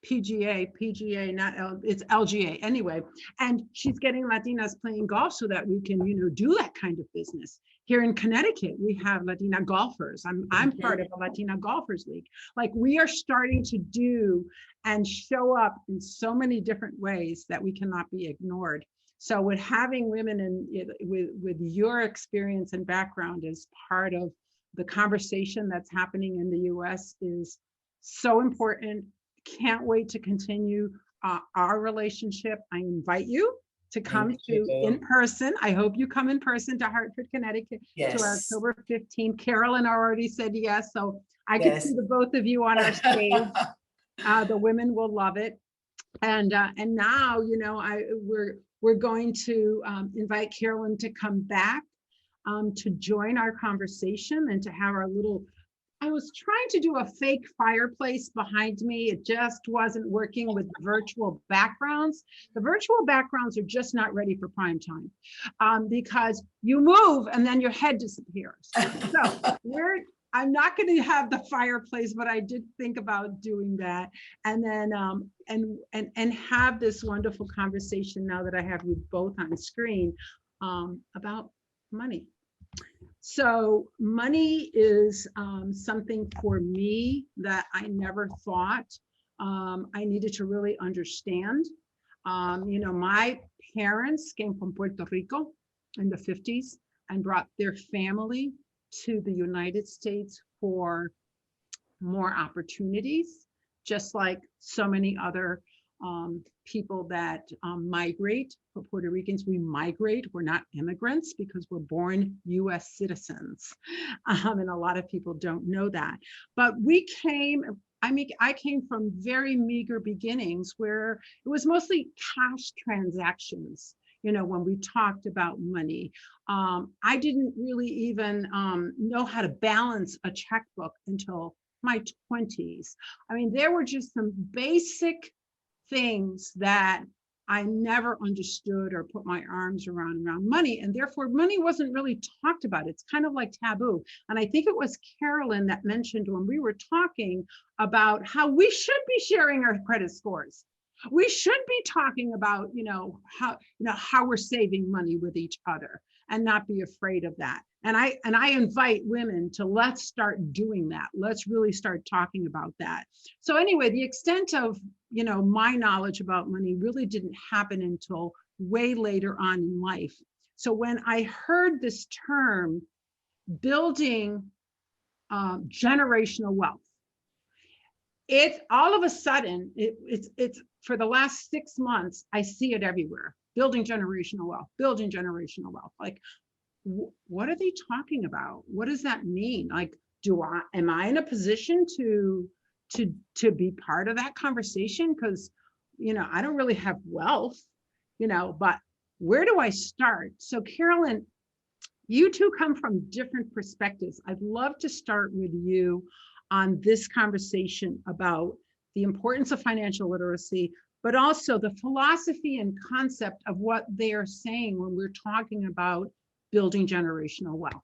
PGA, not it's LGA anyway. And she's getting Latinas playing golf so that we can, you know, do that kind of business. Here in Connecticut, we have Latina golfers. I'm part of a Latina Golfers League. Like, we are starting to do and show up in so many different ways that we cannot be ignored. So with having women and with your experience and background as part of the conversation that's happening in the US is so important. Can't wait to continue our relationship. I invite you to come Thank to you. in person. I hope you come in person to Hartford, Connecticut to our Yes. October 15th. Carolyn already said yes, so I can see Yes. the both of you on our stage. The women will love it. And now, you know, we're going to invite Carolyn to come back to join our conversation and to have our little. I was trying to do a fake fireplace behind me. It just wasn't working with virtual backgrounds. The virtual backgrounds are just not ready for prime time because you move and then your head disappears. So I'm not going to have the fireplace, but I did think about doing that, and then and have this wonderful conversation now that I have you both on screen about money. So money is something for me that I never thought I needed to really understand. You know, my parents came from Puerto Rico in the 50s and brought their family to the United States for more opportunities, just like so many other people that migrate. For Puerto Ricans, we migrate. We're not immigrants because we're born US citizens. And a lot of people don't know that. But we came, I came from very meager beginnings where it was mostly cash transactions. You know, when we talked about money, I didn't really even know how to balance a checkbook until my 20s. I mean, there were just some basic things that I never understood or put my arms around money. And therefore, money wasn't really talked about. It's kind of like taboo. And I think it was Carolyn that mentioned when we were talking about how we should be sharing our credit scores. We should be talking about, how we're saving money with each other and not be afraid of that. And I invite women to let's start doing that. Let's really start talking about that. So anyway, the extent of, my knowledge about money really didn't happen until way later on in life. So when I heard this term, building generational wealth, it all of a sudden, it's for the last 6 months, I see it everywhere. Building generational wealth, building generational wealth. Like, what are they talking about? What does that mean? Like, am I in a position to be part of that conversation? Because, I don't really have wealth, but where do I start? So Carolyn, you two come from different perspectives. I'd love to start with you on this conversation about the importance of financial literacy, but also the philosophy and concept of what they are saying when we're talking about building generational wealth.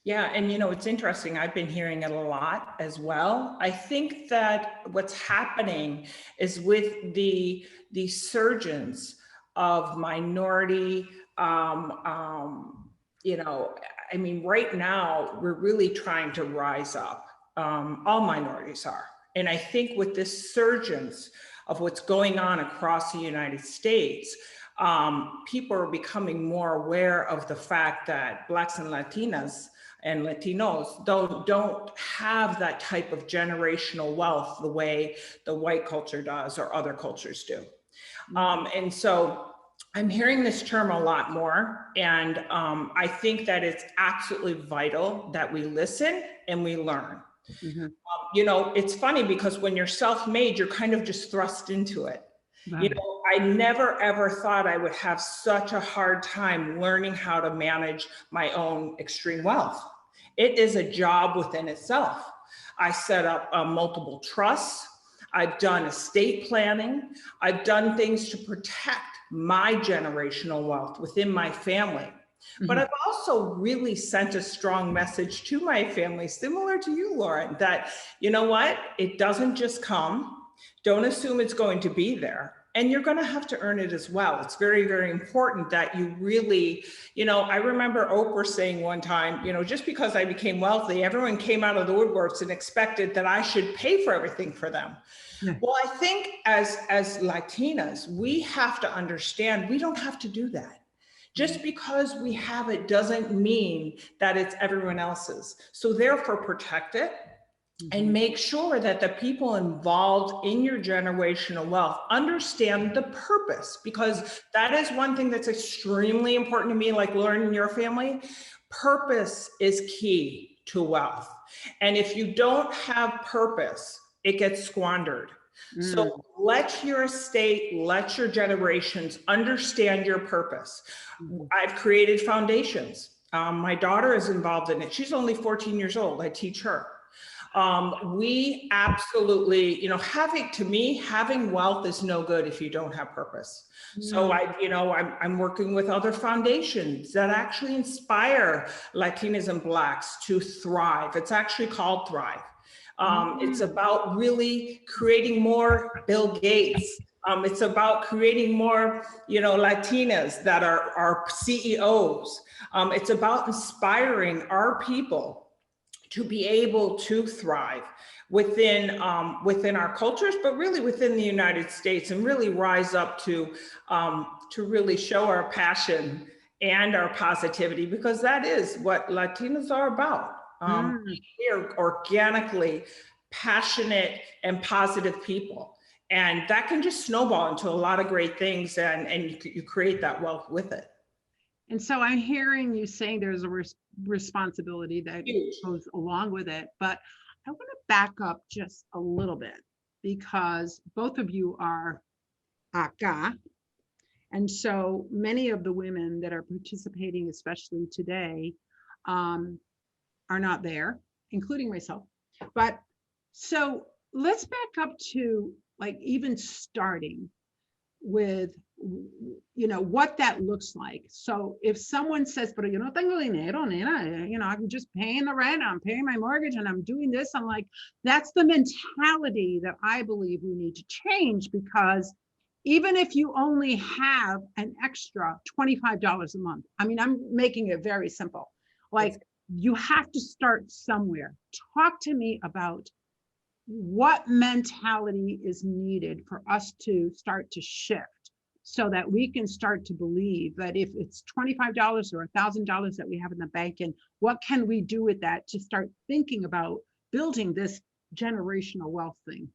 Yeah, and it's interesting. I've been hearing it a lot as well. I think that what's happening is with the surgence of minority, right now we're really trying to rise up. All minorities are. And I think with this surgence of what's going on across the United States, people are becoming more aware of the fact that Blacks and Latinas and Latinos don't have that type of generational wealth the way the white culture does or other cultures do. And so I'm hearing this term a lot more, and I think that it's absolutely vital that we listen and we learn. Mm-hmm. It's funny because when you're self-made, you're kind of just thrust into it. Right. I never ever thought I would have such a hard time learning how to manage my own extreme wealth. It is a job within itself. I set up multiple trusts. I've done estate planning. I've done things to protect my generational wealth within my family. Mm-hmm. But I've also really sent a strong message to my family, similar to you, Loren, that, it doesn't just come. Don't assume it's going to be there. And you're going to have to earn it as well. It's very, very important that you really, I remember Oprah saying one time, just because I became wealthy, everyone came out of the woodworks and expected that I should pay for everything for them. Yeah. Well, I think as Latinas, we have to understand we don't have to do that. Just because we have it doesn't mean that it's everyone else's. So therefore, protect it. and make sure that the people involved in your generational wealth understand the purpose, because that is one thing that's extremely important to me, like Lauren and your family. Purpose is key to wealth. And if you don't have purpose, it gets squandered. So let your estate, let your generations understand your purpose. I've created foundations. My daughter is involved in it. She's only 14 years old. I teach her. We absolutely, having wealth is no good if you don't have purpose. So I'm working with other foundations that actually inspire Latinas and Blacks to thrive. It's actually called Thrive. It's about really creating more Bill Gates. It's about creating more, Latinas that are CEOs. It's about inspiring our people to be able to thrive within our cultures, but really within the United States, and really rise up to really show our passion and our positivity, because that is what Latinos are about. They're organically passionate and positive people. And that can just snowball into a lot of great things, and you create that wealth with it. And so I'm hearing you saying there's a responsibility that goes along with it, but I want to back up just a little bit, because both of you are acá. And so many of the women that are participating, especially today, are not there, including myself. But so let's back up to like even starting with, what that looks like. So if someone says, pero yo no tengo dinero, nena, I'm just paying the rent, I'm paying my mortgage, and I'm doing this, I'm like, that's the mentality that I believe we need to change, because even if you only have an extra $25 a month, I'm making it very simple. Like, you have to start somewhere. Talk to me about what mentality is needed for us to start to shift, so that we can start to believe that if it's $25 or $1,000 that we have in the bank, and what can we do with that to start thinking about building this generational wealth thing?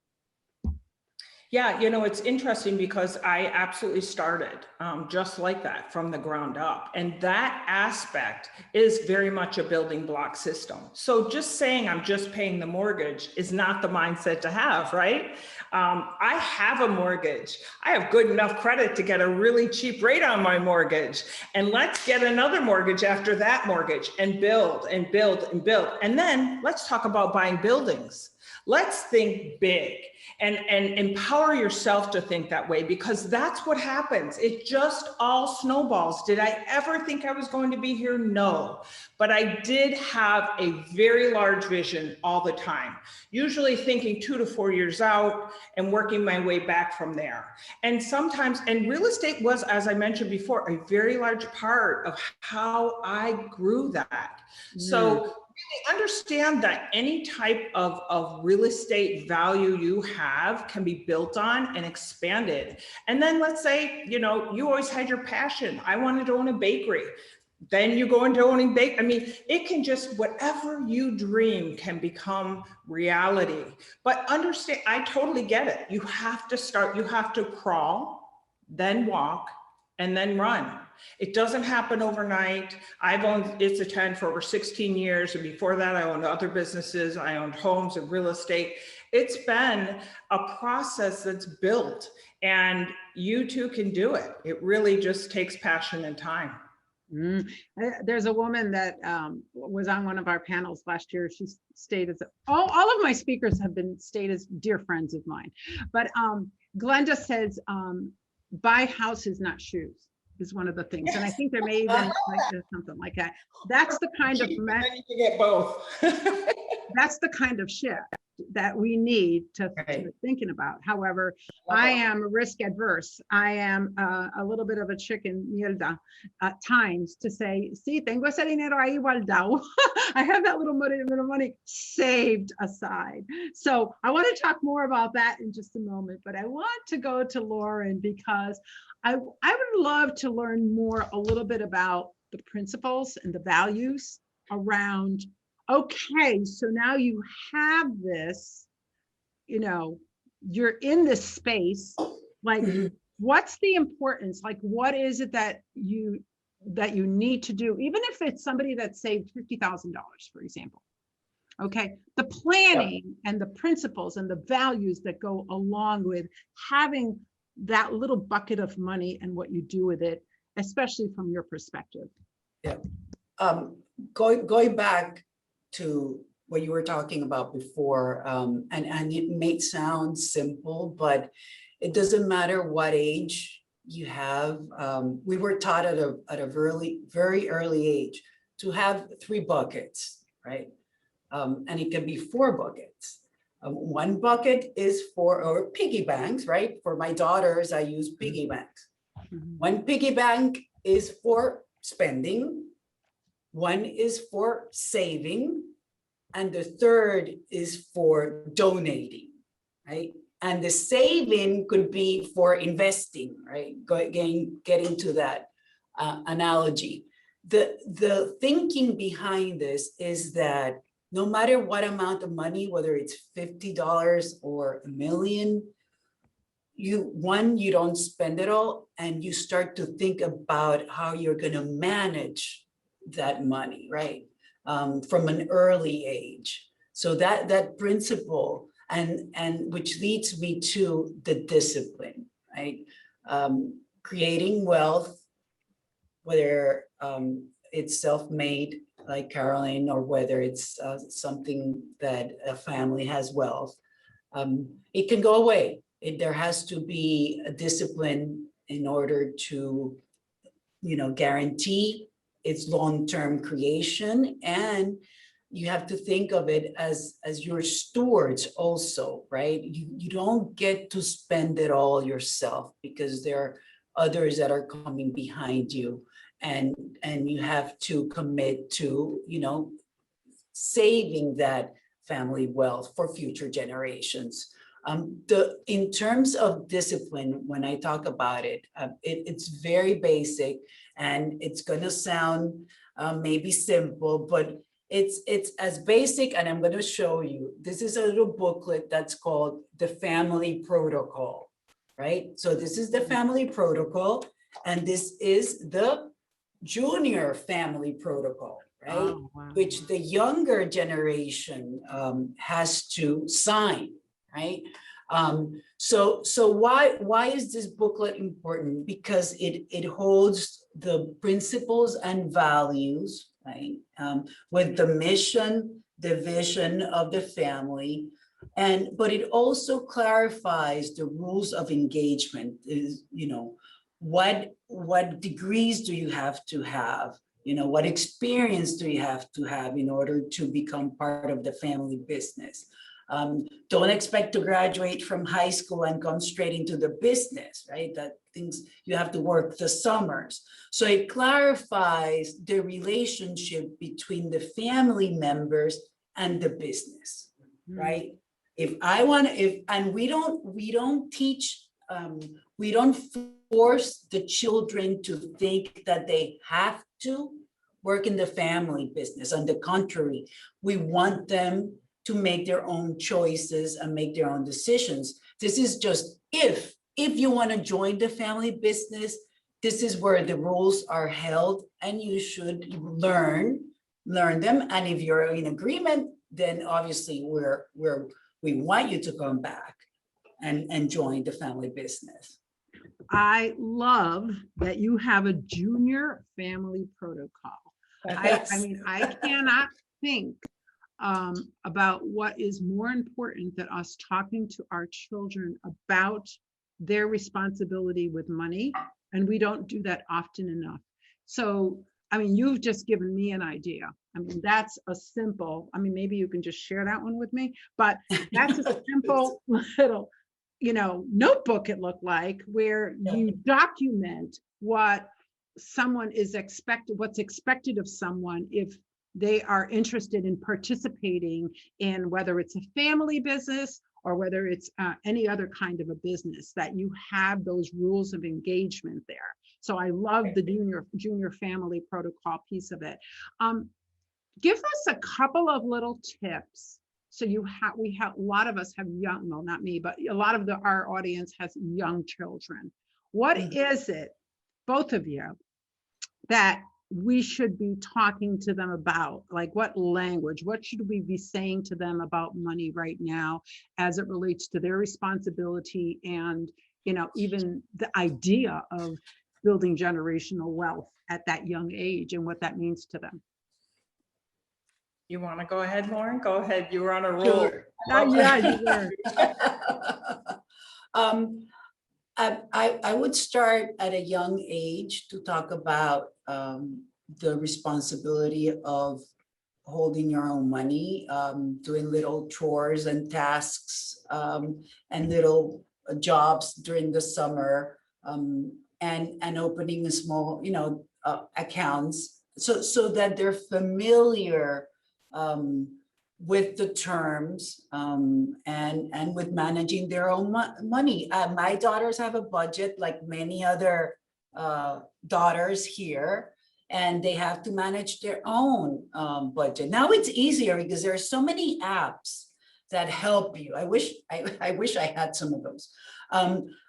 Yeah, it's interesting, because I absolutely started just like that from the ground up. And that aspect is very much a building block system. So just saying I'm just paying the mortgage is not the mindset to have, right? I have a mortgage. I have good enough credit to get a really cheap rate on my mortgage. And let's get another mortgage after that mortgage, and build and build and build. And then let's talk about buying buildings. Let's think big and empower yourself to think that way, because that's what happens. It just all snowballs. Did I ever think I was going to be here? No, but I did have a very large vision all the time, usually thinking 2 to 4 years out and working my way back from there. And sometimes, and real estate was, as I mentioned before, a very large part of how I grew that. So really understand that any type of real estate value you have can be built on and expanded. And then let's say, you always had your passion. I wanted to own a bakery. Then you go into owning it can just, whatever you dream can become reality. But understand, I totally get it. You have to start, you have to crawl, then walk, and then run. It doesn't happen overnight. I've owned It's a 10 for over 16 years. And before that, I owned other businesses. I owned homes and real estate. It's been a process that's built, and you too can do it. It really just takes passion and time. There's a woman that was on one of our panels last year. She stayed as all of my speakers have been stayed as dear friends of mine. But Glenda says, buy houses, not shoes, is one of the things. And I think there may even like something like that. That's the kind of you get both. That's the kind of shift that we need to thinking about. However, I am risk adverse. I am a little bit of a chicken mierda at times to say, sí, tengo ese dinero ahí guardado. I have that little money saved aside. So I want to talk more about that in just a moment, but I want to go to Loren, because I would love to learn more a little bit about the principles and the values around okay, so now you have this, you know, you're in this space, like, Mhm. what's the importance? Like, what is it that you need to do, even if it's somebody that saved $50,000, for example? Okay, the planning and the principles and the values that go along with having that little bucket of money and what you do with it, especially from your perspective. Yeah. Going back to what you were talking about before, and it may sound simple, but it doesn't matter what age you have. We were taught at a very early age to have 3 buckets, right? And it can be 4 buckets. One bucket is for or piggy banks, right? For my daughters, I use piggy banks. One piggy bank is for spending. One is for saving. And the third is for donating, right? And the saving could be for investing, right? Getting to that analogy. The thinking behind this is that no matter what amount of money, whether it's $50 or $1 million, you don't spend it all, and you start to think about how you're going to manage that money, right? From an early age. So that principle, and which leads me to the discipline, right? Creating wealth, whether it's self-made like Carolyn, or whether it's something that a family has wealth, it can go away. There has to be a discipline in order to, guarantee its long-term creation. And you have to think of it as your stewards also, right? You don't get to spend it all yourself, because there are others that are coming behind you, and you have to commit to, saving that family wealth for future generations. In terms of discipline, when I talk about it, it's very basic, and it's going to sound maybe simple, but it's as basic. And I'm going to show you. This is a little booklet that's called the Family Protocol, right? So this is the Family Protocol, and this is the Junior Family Protocol, right? Oh, wow. Which the younger generation has to sign, right? So why is this booklet important? Because it holds the principles and values, right? With the mission, the vision of the family, but it also clarifies the rules of engagement. Is, what degrees do you have to have? What experience do you have to have in order to become part of the family business? Don't expect to graduate from high school and come straight into the business, right? That things you have to work the summers. So it clarifies the relationship between the family members and the business, right? And we don't teach, we don't force the children to think that they have to work in the family business. On the contrary, we want them to make their own choices and make their own decisions. This is just if you want to join the family business, this is where the rules are held, and you should learn them. And if you're in agreement, then obviously we want you to come back and join the family business. I love that you have a junior family protocol. I mean, I cannot think about what is more important than us talking to our children about their responsibility with money. And we don't do that often enough. So, I mean, you've just given me an idea. I mean, that's a simple, maybe you can just share that one with me, but that's a simple little, notebook it looked like, where you document what someone is expected, what's expected of someone if they are interested in participating in, whether it's a family business or whether it's any other kind of a business, that you have those rules of engagement there. So I love the junior family protocol piece of it. give us a couple of little tips. So a lot of us have young, well, not me, but a lot of our audience has young children. What is it, both of you, that we should be talking to them about? Like, what language, what should we be saying to them about money right now as it relates to their responsibility and, even the idea of building generational wealth at that young age and what that means to them? You want to go ahead, Loren? Go ahead. You were on a roll. Sure. Yeah, you were. I would start at a young age to talk about the responsibility of holding your own money, doing little chores and tasks and little jobs during the summer, and opening a small, accounts, so that they're familiar with the terms and with managing their own money. My daughters have a budget like many other daughters here, and they have to manage their own budget. Now it's easier because there are so many apps that help you. I wish I had some of those.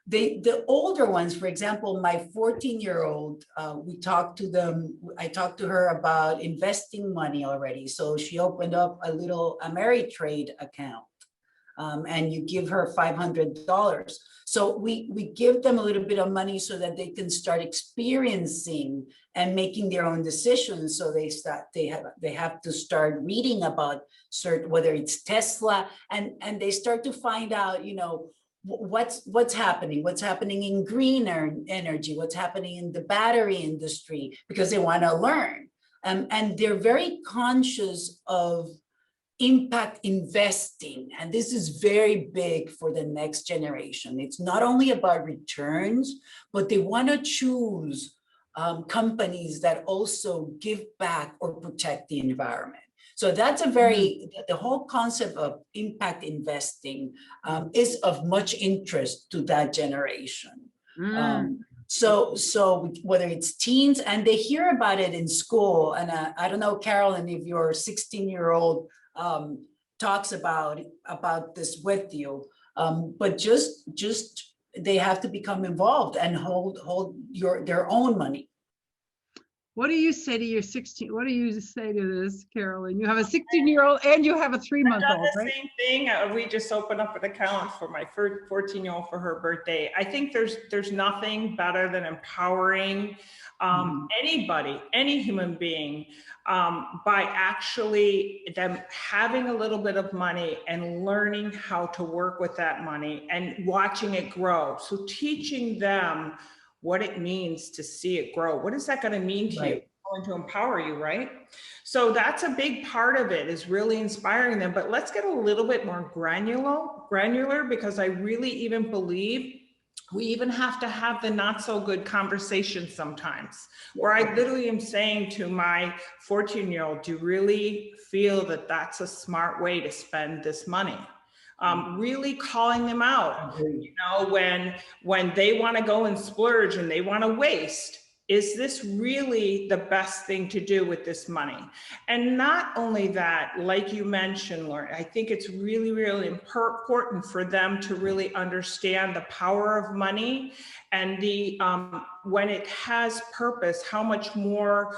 The older ones, for example, my 14-year-old, I talked to her about investing money already. So she opened up a Ameritrade account, and you give her $500. So we give them a little bit of money so that they can start experiencing and making their own decisions. So they have to start reading about whether it's Tesla, and they start to find out, what's happening in green energy, what's happening in the battery industry, because they want to learn. And they're very conscious of impact investing. And this is very big for the next generation. It's not only about returns, but they want to choose companies that also give back or protect the environment. So that's the whole concept of impact investing is of much interest to that generation. So whether it's teens, and they hear about it in school, and I don't know, Carolyn, if your 16-year-old talks about this with you, but just they have to become involved and hold their own money. What do you say to your 16? What do you say to this, Carolyn? You have a 16-year-old and you have a 3-month-old, right? Same thing. We just opened up an account for my 14-year-old for her birthday. I think there's nothing better than empowering anybody, any human being, by actually them having a little bit of money and learning how to work with that money and watching it grow. So teaching them what it means to see it grow. What is that going to mean to you? It's going to empower you, right? So that's a big part of it, is really inspiring them. But let's get a little bit more granular, because I really even believe we even have to have the not so good conversations sometimes, where I literally am saying to my 14-year-old, do you really feel that that's a smart way to spend this money? Really calling them out, when they want to go and splurge and they want to waste, is this really the best thing to do with this money? And not only that, like you mentioned, Loren, I think it's really, really important for them to really understand the power of money and when it has purpose, how much more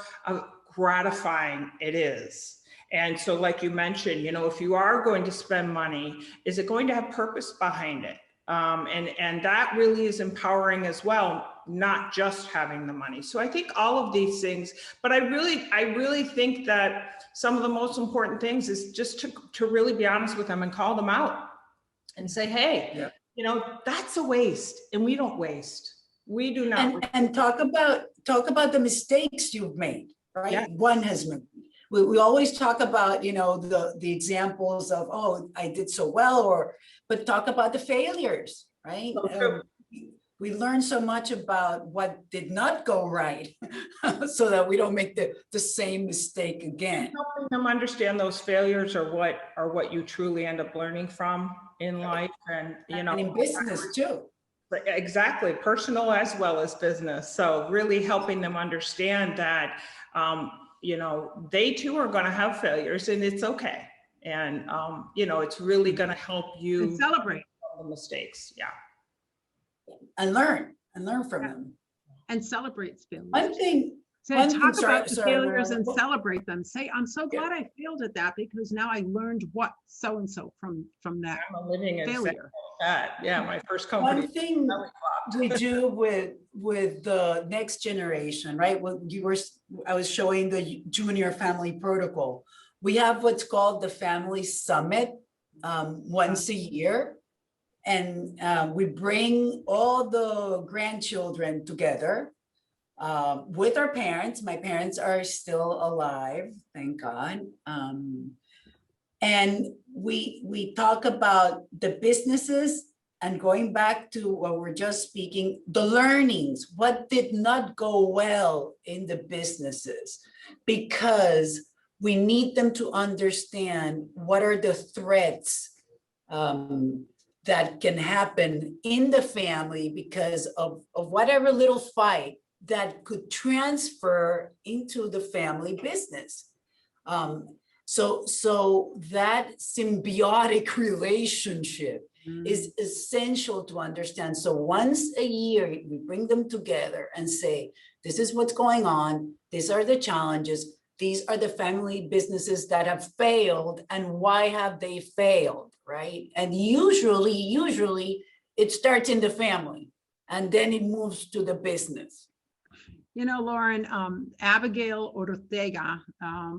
gratifying it is. And so, like you mentioned, if you are going to spend money, is it going to have purpose behind it? And that really is empowering as well, not just having the money. So I think all of these things, but I really think that some of the most important things is just to really be honest with them and call them out and say, hey, that's a waste, and we don't waste. We do not. And talk about the mistakes you've made, right? Yeah. One has made. We always talk about, the examples of, oh, I did so well, but talk about the failures, right? We learn so much about what did not go right so that we don't make the same mistake again. Helping them understand those failures are what you truly end up learning from in life, and in business too. Exactly, personal as well as business. So really helping them understand that you know, they too are going to have failures, and it's okay. And, you know, it's really going to help you And celebrate. the mistakes. Yeah. And learn from them. And celebrate failures. One thing, So one talk thing- about the sorry, failures Marilyn. and celebrate them. Say, I'm so glad I failed at that because now I learned what so-and-so from that I'm a living example failure. of that. Yeah, my first company. One thing we do with the next generation, right? I was showing the junior family protocol. We have what's called the family summit once a year. And we bring all the grandchildren together with our parents. My parents are still alive, thank God. And we talk about the businesses, and going back to what we're just speaking, the learnings, what did not go well in the businesses, because we need them to understand what are the threats that can happen in the family because of whatever little fight that could transfer into the family business. So that symbiotic relationship is essential to understand. So once a year, we bring them together and say, this is what's going on. These are the challenges. These are the family businesses that have failed, and why have they failed, right? And usually it starts in the family and then it moves to the business. You know, Loren, Abigail Ortega,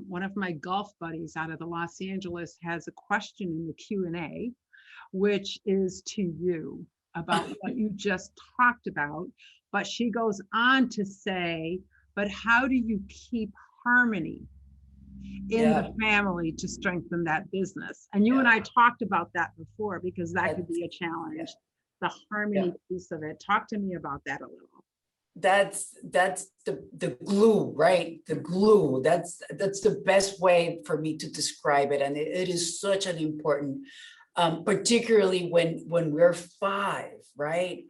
one of my golf buddies out of the Los Angeles, has a question in the Q&A, which is to you about what you just talked about. But she goes on to say, but how do you keep harmony in the family to strengthen that business? And you and I talked about that before, because that could be a challenge, the harmony piece of it. Talk to me about that a little. That's the glue, right? The glue. That's the best way for me to describe it. And it is such an important, particularly when we're 5, right?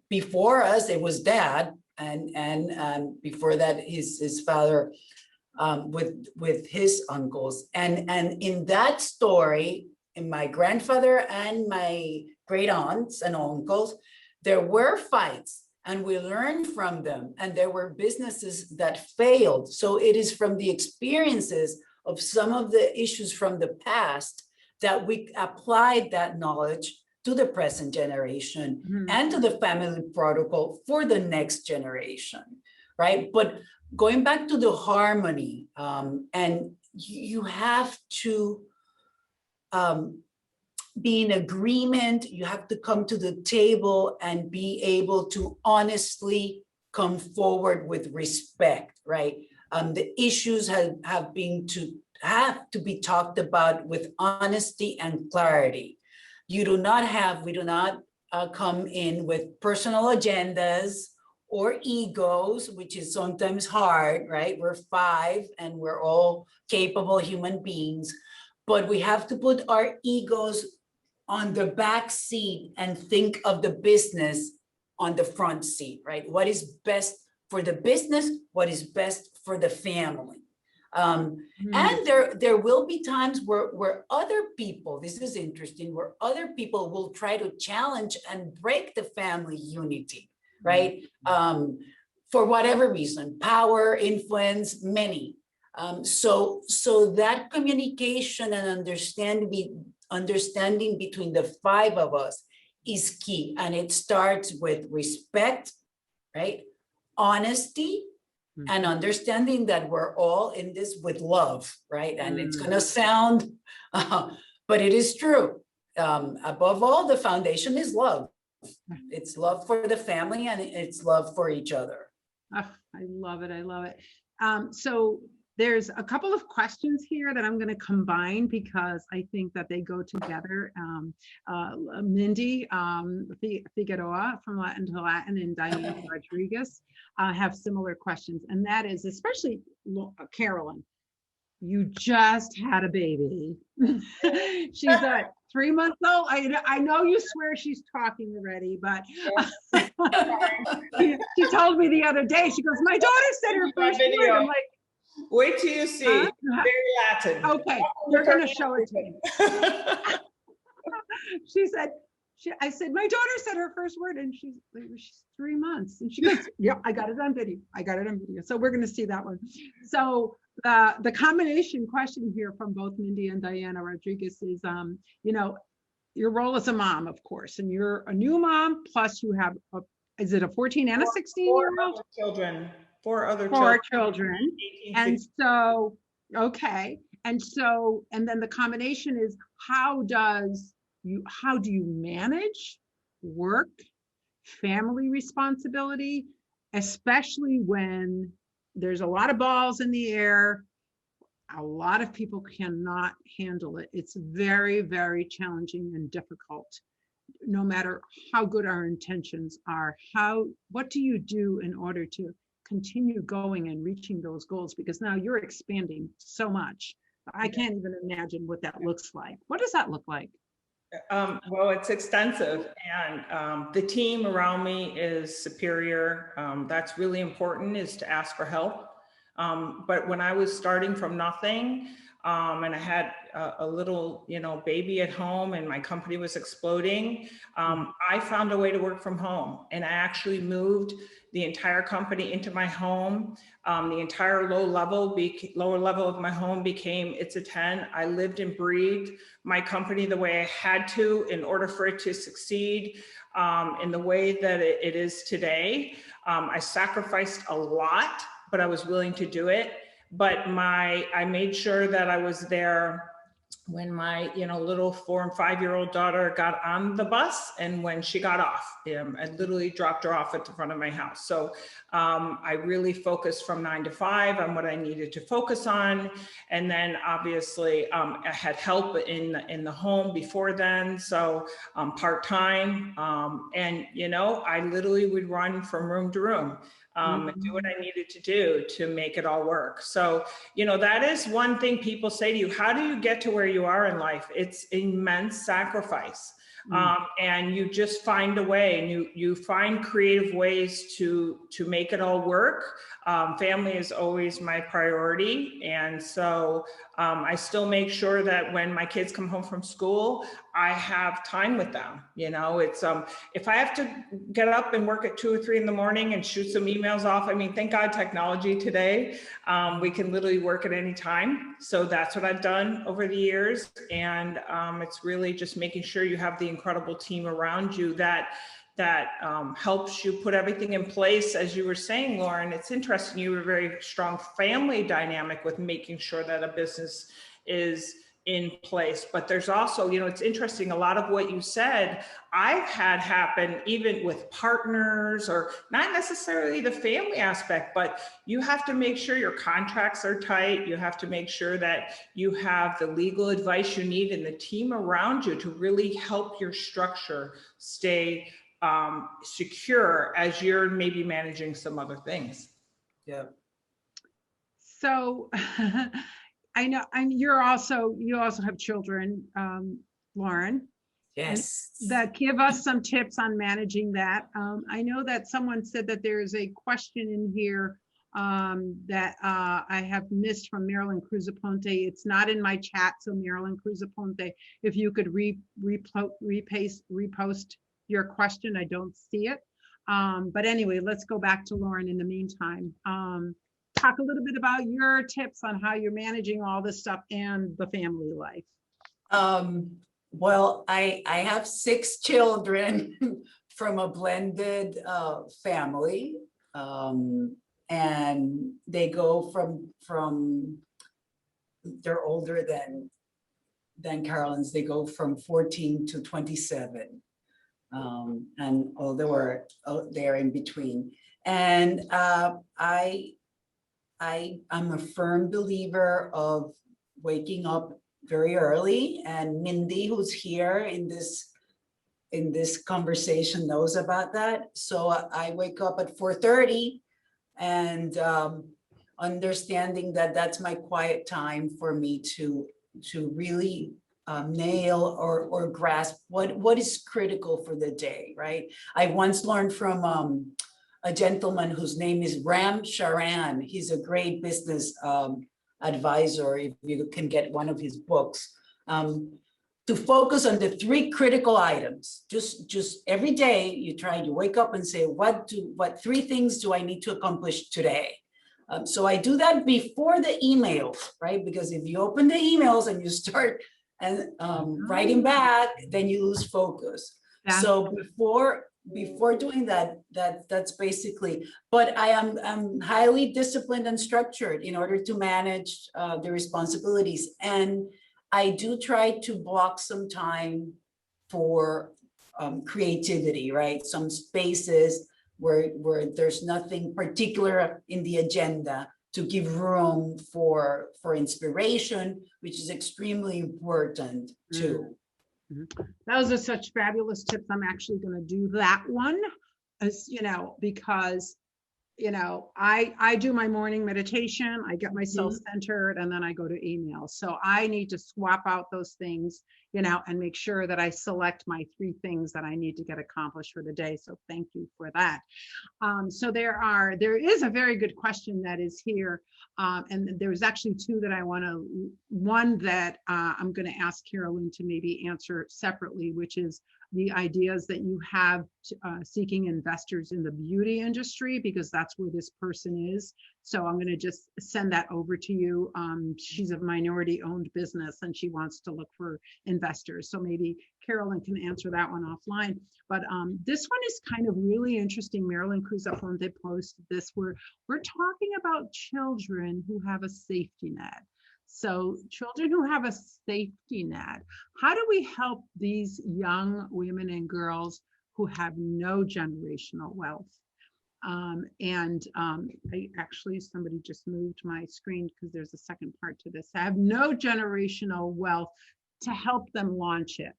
Before us, it was dad, and before that, his father with his uncles. And in that story, in my grandfather and my great aunts and uncles, there were fights. And we learned from them, and there were businesses that failed. So it is from the experiences of some of the issues from the past that we applied that knowledge to the present generation and to the family protocol for the next generation, right? But going back to the harmony, and you have to be in agreement. You have to come to the table and be able to honestly come forward with respect, right? The issues have to be talked about with honesty and clarity. We do not come in with personal agendas or egos, which is sometimes hard, right? We're 5 and we're all capable human beings, but we have to put our egos on the back seat and think of the business on the front seat, right? What is best for the business? What is best for the family? And there will be times where other people, this is interesting, where other people will try to challenge and break the family unity, right? For whatever reason, power, influence, many. So that communication and understanding between the 5 of us is key. And it starts with respect, right? Honesty, and understanding that we're all in this with love, right? And it's going to sound, but it is true. Above all, the foundation is love. It's love for the family, and it's love for each other. Oh, I love it. I love it. So there's a couple of questions here that I'm going to combine because I think that they go together. Mindy Figueroa from Latin to Latin and Diane Rodriguez have similar questions. And that is, especially Carolyn, you just had a baby. She's 3 months old. I know you swear she's talking already, but she told me the other day, she goes, my daughter said her first word. I'm like, Wait till you see. Huh? Very Latin. Okay, you're going to show it to me. She said, I said, my daughter said her first word and she's 3 months. And she goes, yeah, I got it on video. I got it on video. So we're going to see that one. So the combination question here from both Mindy and Diana Rodriguez is, you know, your role as a mom, of course, and you're a new mom, plus you have, is it a 14 and a 16-year-old? Four other children. And so, okay. And so, and then the combination is, how do you manage work, family responsibility, especially when there's a lot of balls in the air? A lot of people cannot handle it. It's very, very challenging and difficult, no matter how good our intentions are. What do you do in order to continue going and reaching those goals? Because now you're expanding so much. I can't even imagine what that looks like. What does that look like? Well, it's extensive, and the team around me is superior. That's really important, is to ask for help. But when I was starting from nothing, and I had a little, baby at home and my company was exploding, I found a way to work from home, and I actually moved the entire company into my home. The entire lower level of my home became, it's a 10. I lived and breathed my company the way I had to in order for it to succeed in the way that it is today. I sacrificed a lot, but I was willing to do it. But I made sure that I was there when my little 4 and 5-year-old daughter got on the bus, and when she got off. I literally dropped her off at the front of my house. So I really focused from 9 to 5 on what I needed to focus on. And then obviously I had help in the home before then, so part-time. And I literally would run from room to room. And do what I needed to do to make it all work. So, that is one thing people say to you: how do you get to where you are in life? It's immense sacrifice. And you just find a way, and you find creative ways to make it all work. Family is always my priority. And so I still make sure that when my kids come home from school, I have time with them. It's if I have to get up and work at 2 or 3 in the morning and shoot some emails off, I mean, thank God technology today, we can literally work at any time. So that's what I've done over the years. And it's really just making sure you have the incredible team around you that helps you put everything in place. As you were saying, Loren, it's interesting, you have a very strong family dynamic with making sure that a business is in place. But there's also, it's interesting, a lot of what you said, I've had happen even with partners, or not necessarily the family aspect, but you have to make sure your contracts are tight. You have to make sure that you have the legal advice you need and the team around you to really help your structure stay secure as you're maybe managing some other things. Yeah. So I know, and you also have children, Loren. Yes. That give us some tips on managing that. I know that someone said that there's a question in here that I have missed from Marilyn Cruzaponte. It's not in my chat, so Marilyn Cruzaponte, if you could repost your question, I don't see it. But anyway, let's go back to Loren in the meantime. Talk a little bit about your tips on how you're managing all this stuff and the family life. Well, I have 6 children from a blended family, and they go from they're older than Carolyn's. They go from 14 to 27, and although they're in between. And I'm a firm believer of waking up very early, and Mindy, who's here in this conversation, knows about that. So I wake up at 4:30, and understanding that that's my quiet time for me to really nail or grasp what is critical for the day, right? I once learned from a gentleman whose name is Ram Charan. He's a great business advisor, if you can get one of his books, to focus on the 3 critical items. Just every day you wake up and say, what 3 things do I need to accomplish today? So I do that before the emails, right? Because if you open the emails and you start writing back, then you lose focus. Yeah. So before doing that's basically, but I'm highly disciplined and structured in order to manage the responsibilities. And I do try to block some time for creativity, right? Some spaces where there's nothing particular in the agenda to give room for inspiration, which is extremely important too. Those are such fabulous tips. I'm actually going to do that one, as you know, because I do my morning meditation, I get myself centered, and then I go to email. So I need to swap out those things, and make sure that I select my 3 things that I need to get accomplished for the day. So thank you for that. So there is a very good question that is here. And there's actually 2 that I one that I'm going to ask Carolyn to maybe answer separately, which is the ideas that you have seeking investors in the beauty industry, because that's where this person is. So I'm going to just send that over to you. She's a minority owned business and she wants to look for investors. So maybe Carolyn can answer that one offline. But this one is kind of really interesting. Marilyn Cruzafonte posted this, where we're talking about children who have a safety net. So children who have a safety net, how do we help these young women and girls who have no generational wealth? Somebody just moved my screen because there's a second part to this. I have no generational wealth to help them launch it.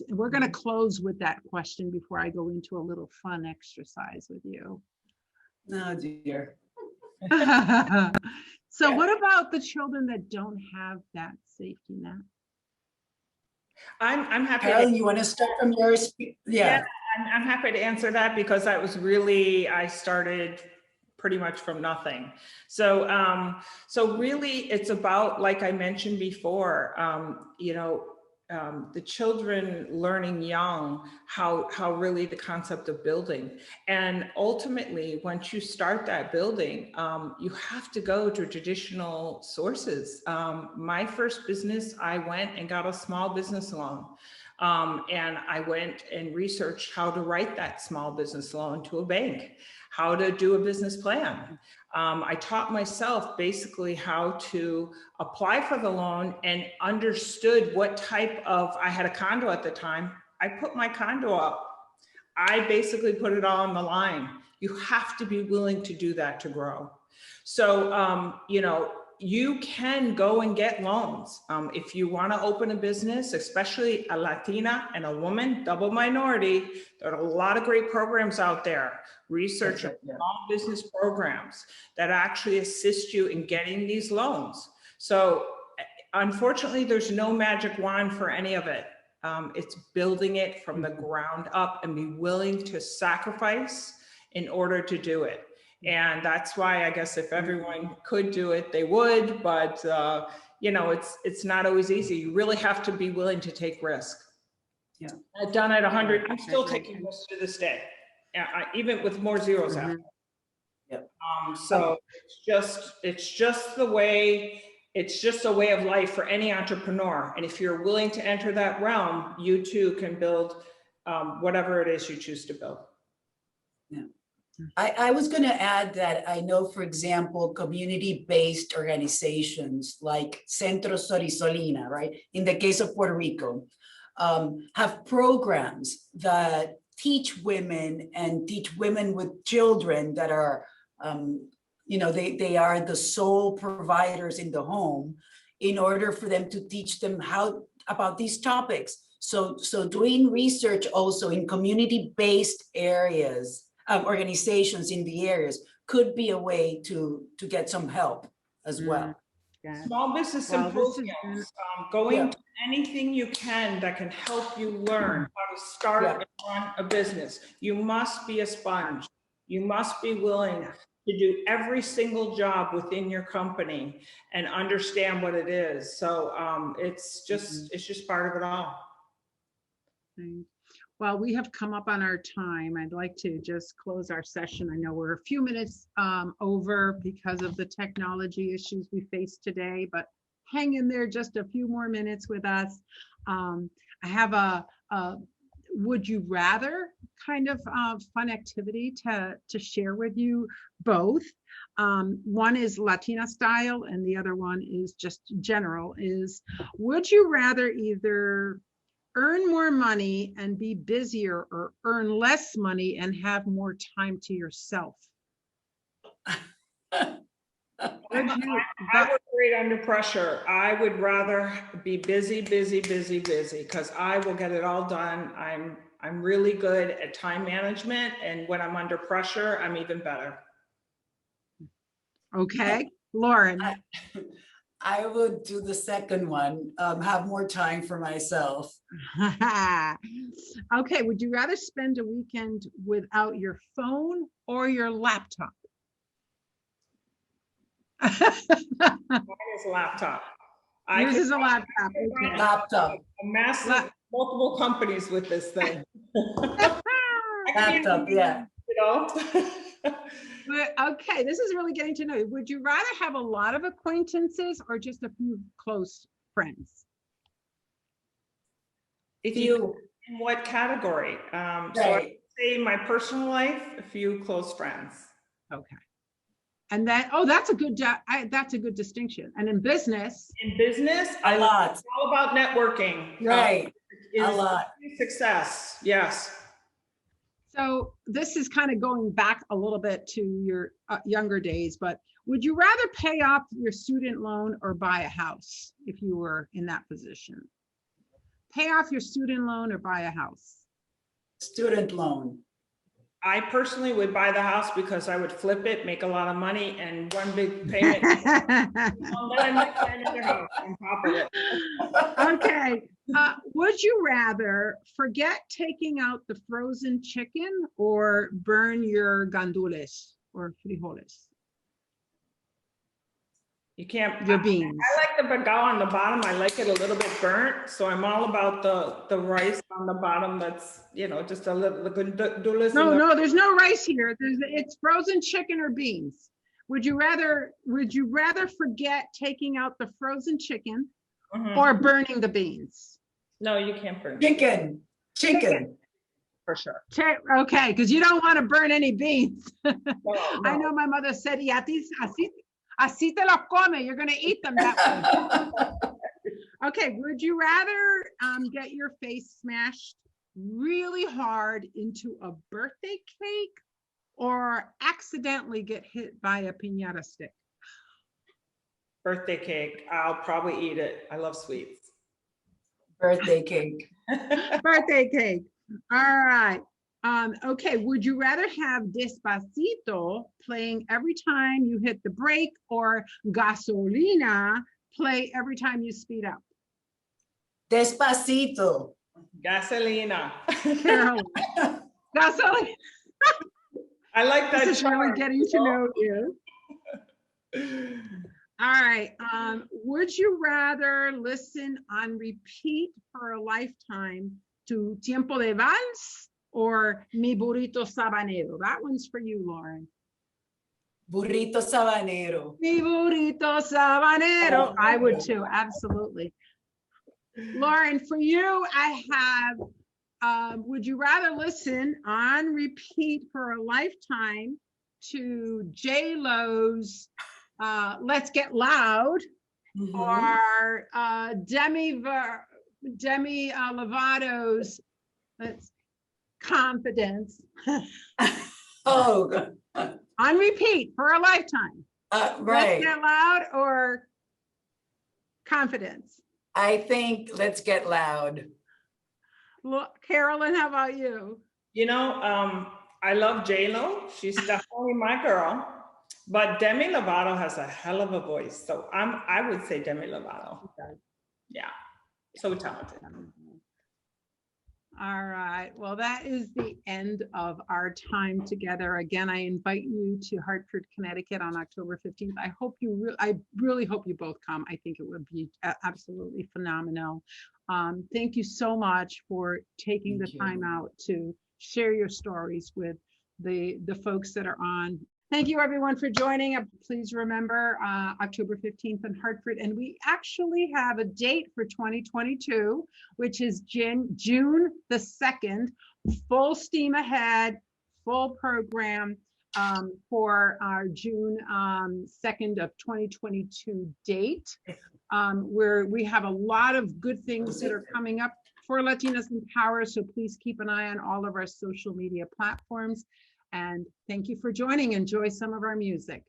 We're going to close with that question before I go into a little fun exercise with you. Oh dear. So what about the children that don't have that safety net? I'm happy. Carolyn, you want to start from yours? Yeah. I'm happy to answer that, because that was really, I started pretty much from nothing. So really it's about, like I mentioned before, the children learning young how really the concept of building. And ultimately, once you start that building, you have to go to traditional sources. My first business, I went and got a small business loan. And I went and researched how to write that small business loan to a bank, how to do a business plan. I taught myself basically how to apply for the loan and understood what type of, I had a condo at the time. I put my condo up. I basically put it all on the line. You have to be willing to do that to grow. So, you can go and get loans. If you want to open a business, especially a Latina and a woman, double minority, there are a lot of great programs out there. Research small business programs that actually assist you in getting these loans. So unfortunately, there's no magic wand for any of it. It's building it from the ground up and be willing to sacrifice in order to do it. And that's why I guess if everyone could do it, they would, but it's not always easy. You really have to be willing to take risk. Yeah. I've done it 100, I'm still taking risks to this day, even with more zeros out. Yep. So it's just a way of life for any entrepreneur. And if you're willing to enter that realm, you too can build whatever it is you choose to build. Yeah. I was going to add that I know, for example, community-based organizations like Centro Sorisolina, right, in the case of Puerto Rico, have programs that teach women and teach women with children that are, they are the sole providers in the home, in order for them to teach them about these topics. So doing research also in community-based areas, organizations in the areas could be a way to get some help as well. Yeah. Small business symposiums, going to anything you can that can help you learn how to start and run a business. You must be a sponge. You must be willing to do every single job within your company and understand what it is. So it's just part of it all. Well, we have come up on our time. I'd like to just close our session. I know we're a few minutes over because of the technology issues we faced today, but hang in there just a few more minutes with us. I have a would you rather kind of fun activity to share with you both. One is Latina style and the other one is just general, is would you rather either earn more money and be busier or earn less money and have more time to yourself? I would rate under pressure. I would rather be busy because I will get it all done. I'm really good at time management, and when I'm under pressure, I'm even better. Okay, Loren. I would do the second one, have more time for myself. Okay, would you rather spend a weekend without your phone or your laptop? Mine is a laptop. Yours is a laptop. Okay. Laptop. Massive, multiple companies with this thing. Laptop, yeah. You know? But, okay, this is really getting to know you. Would you rather have a lot of acquaintances or just a few close friends? If you, in what category? So I would say my personal life, a few close friends. Okay. And then, oh, that's a good distinction. And in business? In business, A lot. It's all about networking. Right. A lot. Success, yes. So this is kind of going back a little bit to your younger days, but would you rather pay off your student loan or buy a house if you were in that position? Pay off your student loan or buy a house? Student loan. I personally would buy the house because I would flip it, make a lot of money, and one big payment. On top of it. Okay. Would you rather forget taking out the frozen chicken or burn your gandules or frijoles? You can't. Your beans. I like the bagao on the bottom. I like it a little bit burnt. So I'm all about the rice on the bottom. That's, you know, just a little. No, there's no rice here. It's frozen chicken or beans. Would you rather forget taking out the frozen chicken or burning the beans? No, you can't burn. Chicken. For sure. Okay, because you don't want to burn any beans. No. I know my mother said, y así te los come, you're going to eat them that way. Okay, would you rather get your face smashed really hard into a birthday cake or accidentally get hit by a piñata stick? Birthday cake. I'll probably eat it. I love sweets. Birthday cake. Birthday cake. All right. Okay, would you rather have Despacito playing every time you hit the brake or Gasolina play every time you speed up? Despacito. Gasolina. Carolyn. Gasolina. I like that. This is really getting to know you. All right. Would you rather listen on repeat for a lifetime to Tiempo de Vals or Mi Burrito Sabanero? That one's for you, Loren. Burrito sabanero. Mi Burrito Sabanero. I would too, absolutely. Loren, for you, I have, would you rather listen on repeat for a lifetime to J-Lo's Let's Get Loud or Demi Lovato's Confidence? Oh, On repeat for a lifetime. right. Let's Get Loud or Confidence? I think Let's Get Loud. Look, Carolyn, how about you? You know, I love J-Lo. She's definitely my girl. But Demi Lovato has a hell of a voice. So I would say Demi Lovato. Okay. Yeah. So talented. All right. Well, that is the end of our time together. Again, I invite you to Hartford, Connecticut on October 15th. I really hope you both come. I think it would be absolutely phenomenal. Thank you so much for taking the time out to share your stories with the folks that are on. Thank you everyone for joining. Please remember October 15th in Hartford. And we actually have a date for 2022, which is June the 2nd, full steam ahead, full program for our June 2nd of 2022 date, where we have a lot of good things that are coming up for Latinas in Power. So please keep an eye on all of our social media platforms. And thank you for joining. Enjoy some of our music.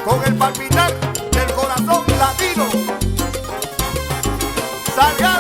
Con el palpitar del corazón latino. Salga.